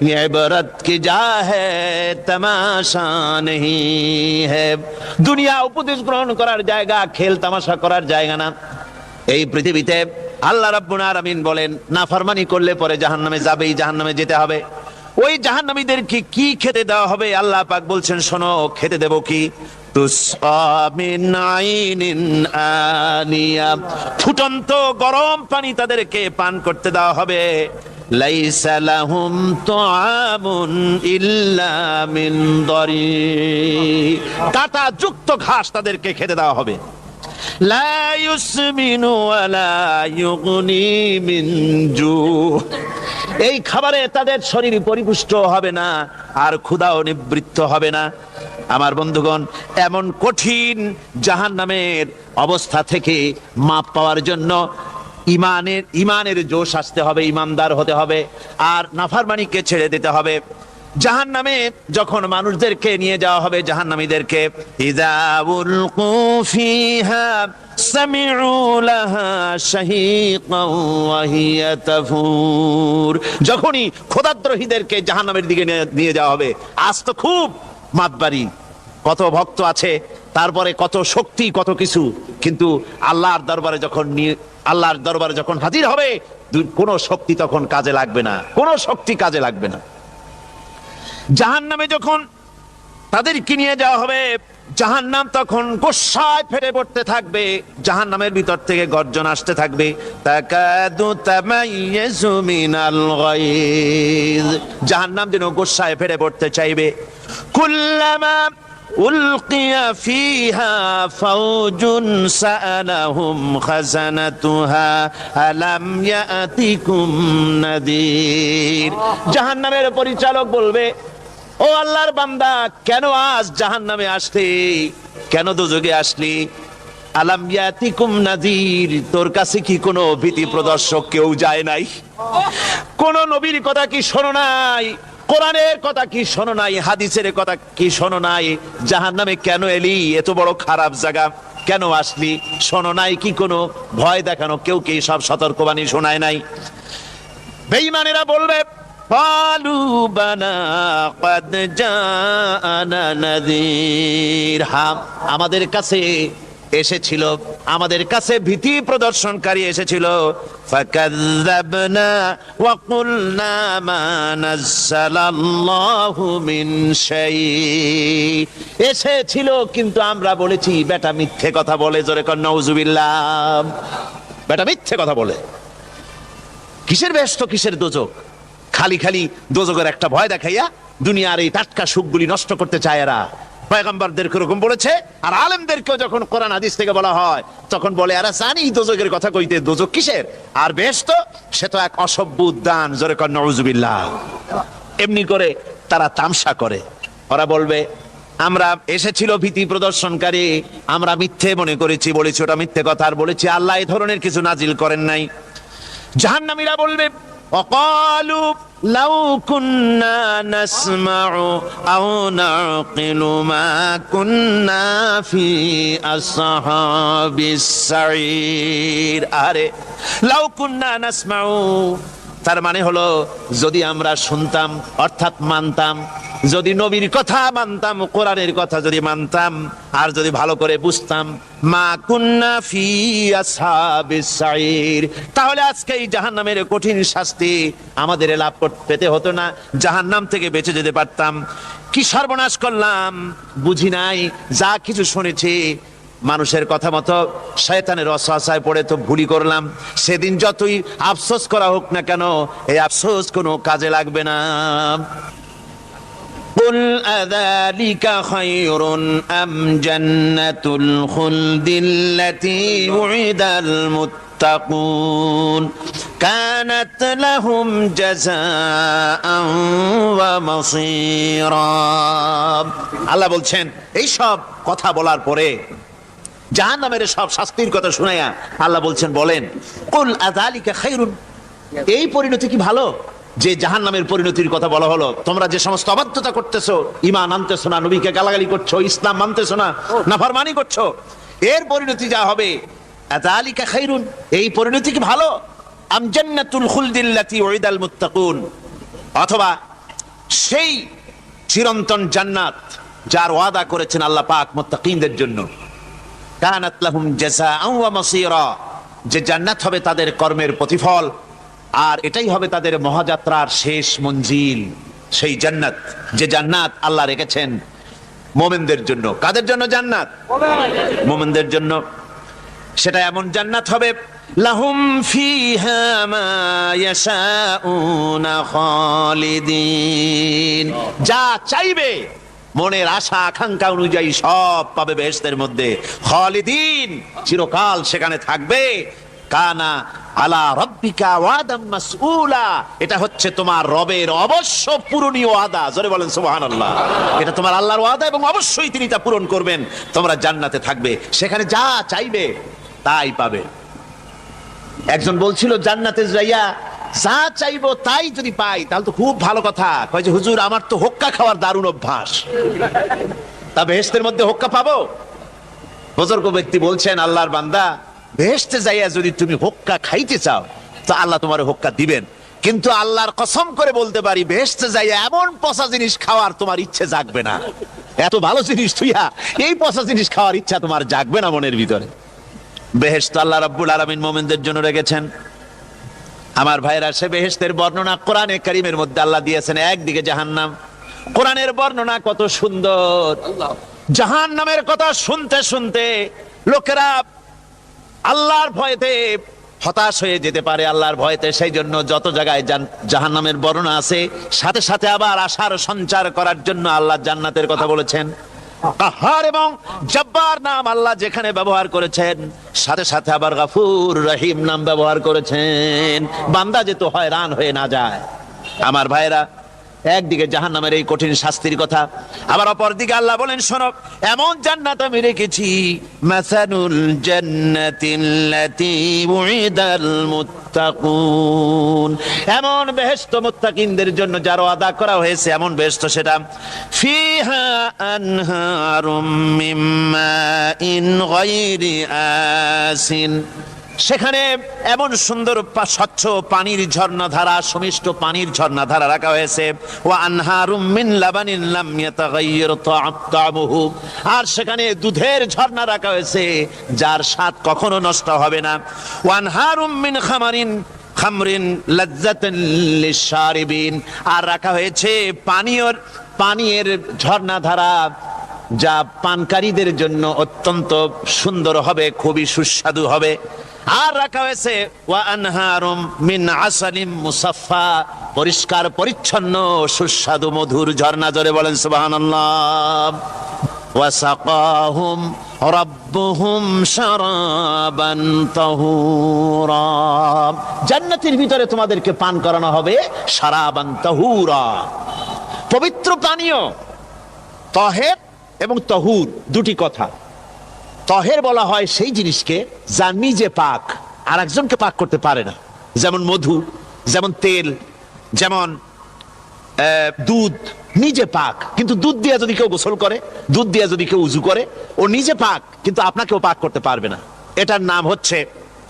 S5: ये इबरत की जा है, तमाशा नहीं है। দুনিয়া উপদেশ গ্রহণ করার জায়গা, খেল তামাশা করার জায়গা না। এই পৃথিবীতে আল্লাহ রাব্বুল আলামিন বলেন, নাফরমানি করলে পরে জাহান্নামে যাবেই, জাহান্নামে যেতে হবে। ওই জাহান্নামীদেরকে কি খেতে দেওয়া হবে? আল্লাহ পাক বলছেন, শোনো, খেতে দেব কি? ফুটন্ত গরম পানি তাদেরকে পান করতে দেওয়া হবে। লাইসা লাহুম তুআমুন ইল্লা মিন দারি, কাঁটা যুক্ত ঘাস তাদেরকে খেতে দেওয়া হবে। লা ইউসমিনু ওয়ালা ইউগনি মিন জু, এই খাবারে তাদের শরীর পরিপুষ্ট হবে না, আর ক্ষুধাও নিবৃত্ত হবে না। আমার বন্ধুগণ, এমন কঠিন জাহান্নামের অবস্থা থেকে মাপ পাওয়ার জন্য ইমানের জোশ আসতে হবে, ইমানদার হতে হবে, আর নাফরমানিকে ছেড়ে দিতে হবে। জাহান্নামে যখন মানুষদেরকে নিয়ে যাওয়া হবে, জাহান্নামীদেরকে, ইযা উলকু ফিহা সামিউ লাহা শাহীকান ওয়া হিয়া তাফুর, যখনই খোদাদ্রোহীদেরকে জাহান্নামের দিকে নিয়ে যাওয়া হবে, আজ তো খুব মাতবাড়ি, কত ভক্ত আছে, তারপরে কত শক্তি, কত কিছু, কিন্তু আল্লাহর দরবারে যখন হাজির হবে, কোন শক্তি তখন কাজে লাগবে না, কোন শক্তি কাজে লাগবে না। জাহান্নামে যখন তাদেরকে নিয়ে যাওয়া হবে, জাহান্নাম তখন গোসায় ফেটে পড়তে থাকবে, জাহান্নামের ভিতর থেকে গর্জন আসতে থাকবে, তাকাদু তামাইয়াজু মিনাল গায়জ, জাহান্নাম যেন গোসায় ফেটে পড়তে চাইবে। কুল্লামা উলকিয়া ফিহা ফাওজুন সাআলাহুম খাজানাতুহা আলাম ইয়াতিকুম নাদির, জাহান্নামের পরিচালক বলবে, ও আল্লাহর বান্দা, কেন আজ জাহান্নামে আসলি, কেন দোজখে আসলি? আলাম ইয়াতিকুম নাদির, তোর কাছে কি কোনো ভীতি প্রদর্শক কেউ যায় নাই? কোন নবীর কথা কি শোনো নাই? কোরআনের কথা কি শোনো নাই? হাদিসের কথা কি শোনো নাই? জাহান্নামে কেন এলি? এত বড় খারাপ জায়গা কেন আসলি? শোনো নাই কি? কোনো ভয় দেখানো কেউ কি সব সতর্কবাণী শোনায় নাই? বেঈমানেরা বলবে, ক্বালু বালা ক্বাদ জাআনা নাযীর, হ্যাঁ, আমাদের কাছে এসেছিল, আমাদের কাছে ভীতি প্রদর্শনকারী এসেছিল। ফাকাযযাবনা ওয়া কুলনা মা নাযালাল্লাহু মিন শাই, এসেছিল কিন্তু আমরা বলেছি বেটা মিথ্যে কথা বলে। জোরে কর নাউজুবিল্লাহ। বেটা মিথ্যে কথা বলে। কিসের ব্যস্ত, কিসের দোজখ? খালি খালি দোজখের একটা ভয় দেখাইয়া দুনিয়ার এই টাটকা সুখগুলি নষ্ট করতে চায় এরা। পয়গম্বরদেরকে এরকম বলেছে, আর আলেমদেরকেও যখন কোরআন হাদিস থেকে বলা হয় তখন বলে, এরা জানি দোজখের কথা কইতে, দোজখ কিসের, আর বেহেশত সে তো এক অসভ্য উদ্যান। জোরে কর নাউজুবিল্লাহ। এমনি করে তারা তামসা করে। ওরা বলবে, আমরা এসেছিল ভীতি প্রদর্শনকারী, আমরা মিথ্যে মনে করেছি, বলেছি ওটা মিথ্যে কথা, আর বলেছি আল্লাহ এই ধরনের কিছু নাজিল করেন নাই। জাহান্নামীরা বলবে, ওয়াকালু লাউ কুন্না নাসমাউ আও নাকিলু মা কুন্না ফি আসহাবিস সাঈর, আরে লাউ কুন্না নাসমাউ, তার মানে হলো যদি আমরা শুনতাম, অর্থাৎ মানতাম, যদি নবীর কথা মানতাম, কোরআনের কথা যদি মানতাম, আর যদি ভালো করে বুঝতাম, মা কুন্না ফি আসহাবিস সাঈর, তাহলে আজকে এই জাহান্নামের কঠিন শাস্তি আমাদের লাভ পেতে হতো না, জাহান্নাম থেকে বেঁচে যেতে পারতাম। কি সর্বনাশ করলাম, বুঝি নাই, যা কিছু শুনেছি মানুষের কথা মতো শয়তানের ওয়াসওয়াসায় পড়ে তো ভুলই করলাম। সেদিন যতই আফসোস করা হোক না কেন, এই আফসোস কোনো কাজে লাগবে না। قل أذلك خير أم جنة الخلد التي وعد المتقون كانت لهم جزاء ومصيرا। আল্লাহ বলছেন এই সব কথা বলার পরে, জাহান্নামের সব শাস্তির কথা শুনাইয়া আল্লাহ বলছেন, বলেন কুল আযালিকা খায়রুন, এই পরিণতি কি ভালো যে জাহান্নামের পরিণতির কথা বলা হলো? তোমরা যে সমস্ত অবাধ্যতা করতেছো, ঈমান আনতেছো না, নবীকে গালাগালি করছো, ইসলাম মানতেছো না, নাফরমানি করছো, এর পরিণতি যা হবে, আযালিকা খায়রুন, এই পরিণতি কি ভালো? আম জান্নাতুল খুলদিল্লাতী উইদাল মুত্তাকুন, অথবা সেই চিরন্তন জান্নাত যার ওয়াদা করেছেন আল্লাহ পাক মুত্তাকিনদের জন্য, কানাত লাহুম জাযাআন ওয়া মাসীরা, যে জান্নাত হবে তাদের কর্মের প্রতিফল, আর এটাই হবে তাদের মহাযাত্রার শেষ মঞ্জিল। সেই জান্নাত, যে জান্নাত আল্লাহ রেখেছেন মুমিনদের জন্য। কাদের জন্য জান্নাত? মুমিনদের জন্য। সেটা এমন জান্নাত হবে, লাহুম ফিহা মা ইয়াশাউনা খালিদিন, যা চাইবে মনের আশা আকাঙ্ক্ষা অনুযায়ী সব পাবে বেহেশতের মধ্যে। খালিদিন, চিরকাল সেখানে থাকবে। কানা আলা রাব্বিকা ওয়াদাম মাসউলা, এটা হচ্ছে তোমার রবের অবশ্য পূরণীয় ওয়াদা। জোরে বলেন সুবহানাল্লাহ। এটা তোমার আল্লাহর ওয়াদা এবং অবশ্যই তিনি তা পূরণ করবেন। তোমরা জান্নাতে থাকবে, সেখানে যা চাইবে তাই পাবে। একজন বলছিল জান্নাতে যাইয়া যা চাইবো তাই যদি পাই তাহলে তো খুব ভালো কথা। কয় যে হুজুর আমার তো হোক্কা খাওয়ার দারুণ অভ্যাস, তা বেহেশতের মধ্যে হোক্কা পাবো? বুজুর্গ ব্যক্তি বলছেন, আল্লাহর বান্দা, বেহেশতে যাইয়া যদি তুমি হোক্কা খাইতে চাও তো আল্লাহ তোমার হোক্কা দিবেন, কিন্তু আল্লাহর কসম করে বলতে পারি বেহেশতে যাইয়া এমন পচা জিনিস খাওয়ার তোমার ইচ্ছে জাগবে না। এত ভালো জিনিস তুইয়া এই পচা জিনিস খাওয়ার ইচ্ছা তোমার জাগবে না মনের ভিতরে। বেহেশত আল্লাহ রাব্বুল আলামিন মুমিনদের জন্য রেখেছেন। আমার ভাইরা, সে বেহেশতের বর্ণনা কোরআনে কারীমের মধ্যে আল্লাহ দিয়েছেন। একদিকে জাহান্নাম, কোরআনের বর্ণনা কত সুন্দর। জাহান্নামের কথা শুনতে শুনতে লোকেরা আল্লাহর ভয়তে হতাশ হয়ে যেতে পারে, আল্লাহর ভয়তে। সেই জন্য যত জায়গায় জাহান্নামের বর্ণনা আছে, সাথে সাথে আবার আশার সঞ্চার করার জন্য আল্লাহ জান্নাতের কথা বলেছেন। কাহার এবং জব্বার নাম আল্লাহ যেখানে ব্যবহার করেছেন, সাথে সাথে আবার গাফুর রহিম নাম ব্যবহার করেছেন, বান্দা যেত হয়রান হয়ে না যায়। আমার ভাইরা, একদিকে জাহান্নামের এই কঠিন শাস্তির কথা, আবার অপরদিকে আল্লাহ বলেন, শোনো, এমন জান্নাত আমি রেখেছি, মাসানুল জান্নাতিল্লাতী উইদাল মুত্তাকুন, এমন বেহেশত মুত্তাকিনদের জন্য যার ওয়াদা করা হয়েছে, এমন বেহেশত সেটা, ফিহা আনহারুম মিন মাইন গায়রি আসিন, সেখানে এমন সুন্দর স্বচ্ছ পানির ঝর্ণাধারা, সুমিষ্ট পানির ঝর্ণাধারা রাখা হয়েছে। ওয়া আনহারুম মিন লাবানিন লাম ইয়াতাগায়্যার তা'আমুহু, আর সেখানে দুধের ঝর্ণা রাখা হয়েছে যার স্বাদ কখনো নষ্ট হবে না। ওয়া আনহারুম মিন খামরিন লাজ্জাতান লিশ-শারিবিন, আর রাখা হয়েছে পানীয়ের ঝর্ণাধারা যা পানকারীদের জন্য অত্যন্ত সুন্দর হবে, খুবই সুস্বাদু হবে। আর রাখা হয়েছে ওয়া আনহারুম মিন আসালিম মুসাফফা, পরিষ্কার পরিচ্ছন্ন সুস্বাদু মধুর ঝর্ণা। জোরে বলেন সুবহানাল্লাহ। ওয়া সাকাহুম রাব্বুহুম শারাবান তাহুরা, জান্নাতের ভিতরে তোমাদেরকে পান করানো হবে শারাবান তাহুরা, পবিত্র পানীয়। তাহের এবং তাহুর দুটি কথা। তাহের বলা হয় সেই জিনিসকে যা নিজে পাক, আর একজনকে পাক করতে পারে না, যেমন মধু, যেমন তেল, যেমন দুধ নিজে পাক, কিন্তু দুধ দিয়ে যদি কেউ গোসল করে, দুধ দিয়ে যদি কেউ উজু করে, ও নিজে পাক, কিন্তু আপনাকেও পাক করতে পারবে না। এটার নাম হচ্ছে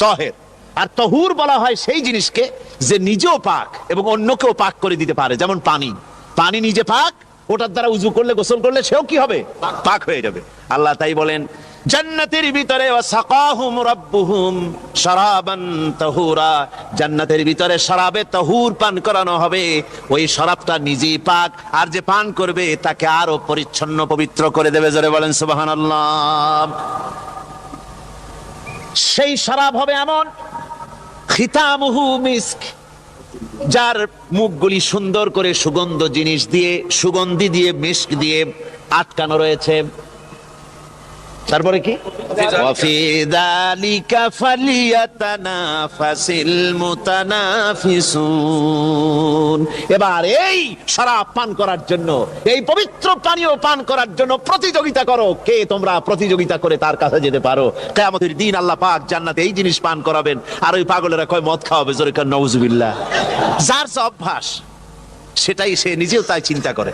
S5: তাহের। আর তাহুর বলা হয় সেই জিনিসকে যে নিজেও পাক এবং অন্যকেও পাক করে দিতে পারে, যেমন পানি। পানি নিজে পাক, ওটার দ্বারা উজু করলে, গোসল করলে সেও কি হবে? পাক হয়ে যাবে। আল্লাহ তাই বলেন জান্নাতের ভিতরে ওয়াসাকাহুম রাব্বুহুম শারাবান তাহুরা, জান্নাতের ভিতরে শরাবে তাহুর পান করানো হবে। ওই শরাবটা নিজেই পাক, আর যে পান করবে তাকে আরো পরিচ্ছন্ন পবিত্র করে দেবে। জোরে বলেন সুবহানাল্লাহ। সেই শরাব হবে এমন, খিতামুহু মিস্ক, যার মুখগুলি সুন্দর করে সুগন্ধ জিনিস দিয়ে, সুগন্ধি দিয়ে, মিস্ক দিয়ে আটকানো রয়েছে। তারপরে কি, ওয়াফি যালিকা ফালিয়াতানাফাসিল মুতানাফিসুন। এবার এই শরাব পান করার জন্য, এই পবিত্র পানীয় পান করার জন্য প্রতিযোগিতা করো। কে তোমরা প্রতিযোগিতা করে তার কাছে যেতে পারো? কিয়ামতের দিন আল্লাহ পাক জান্নাতে এই জিনিস পান করাবেন, আর ওই পাগলেরা কয় মদ খাওয়াবে। জোরে কান নাউজুবিল্লাহ। যার যে অভ্যাস সেটাই সে নিজেও তাই চিন্তা করে।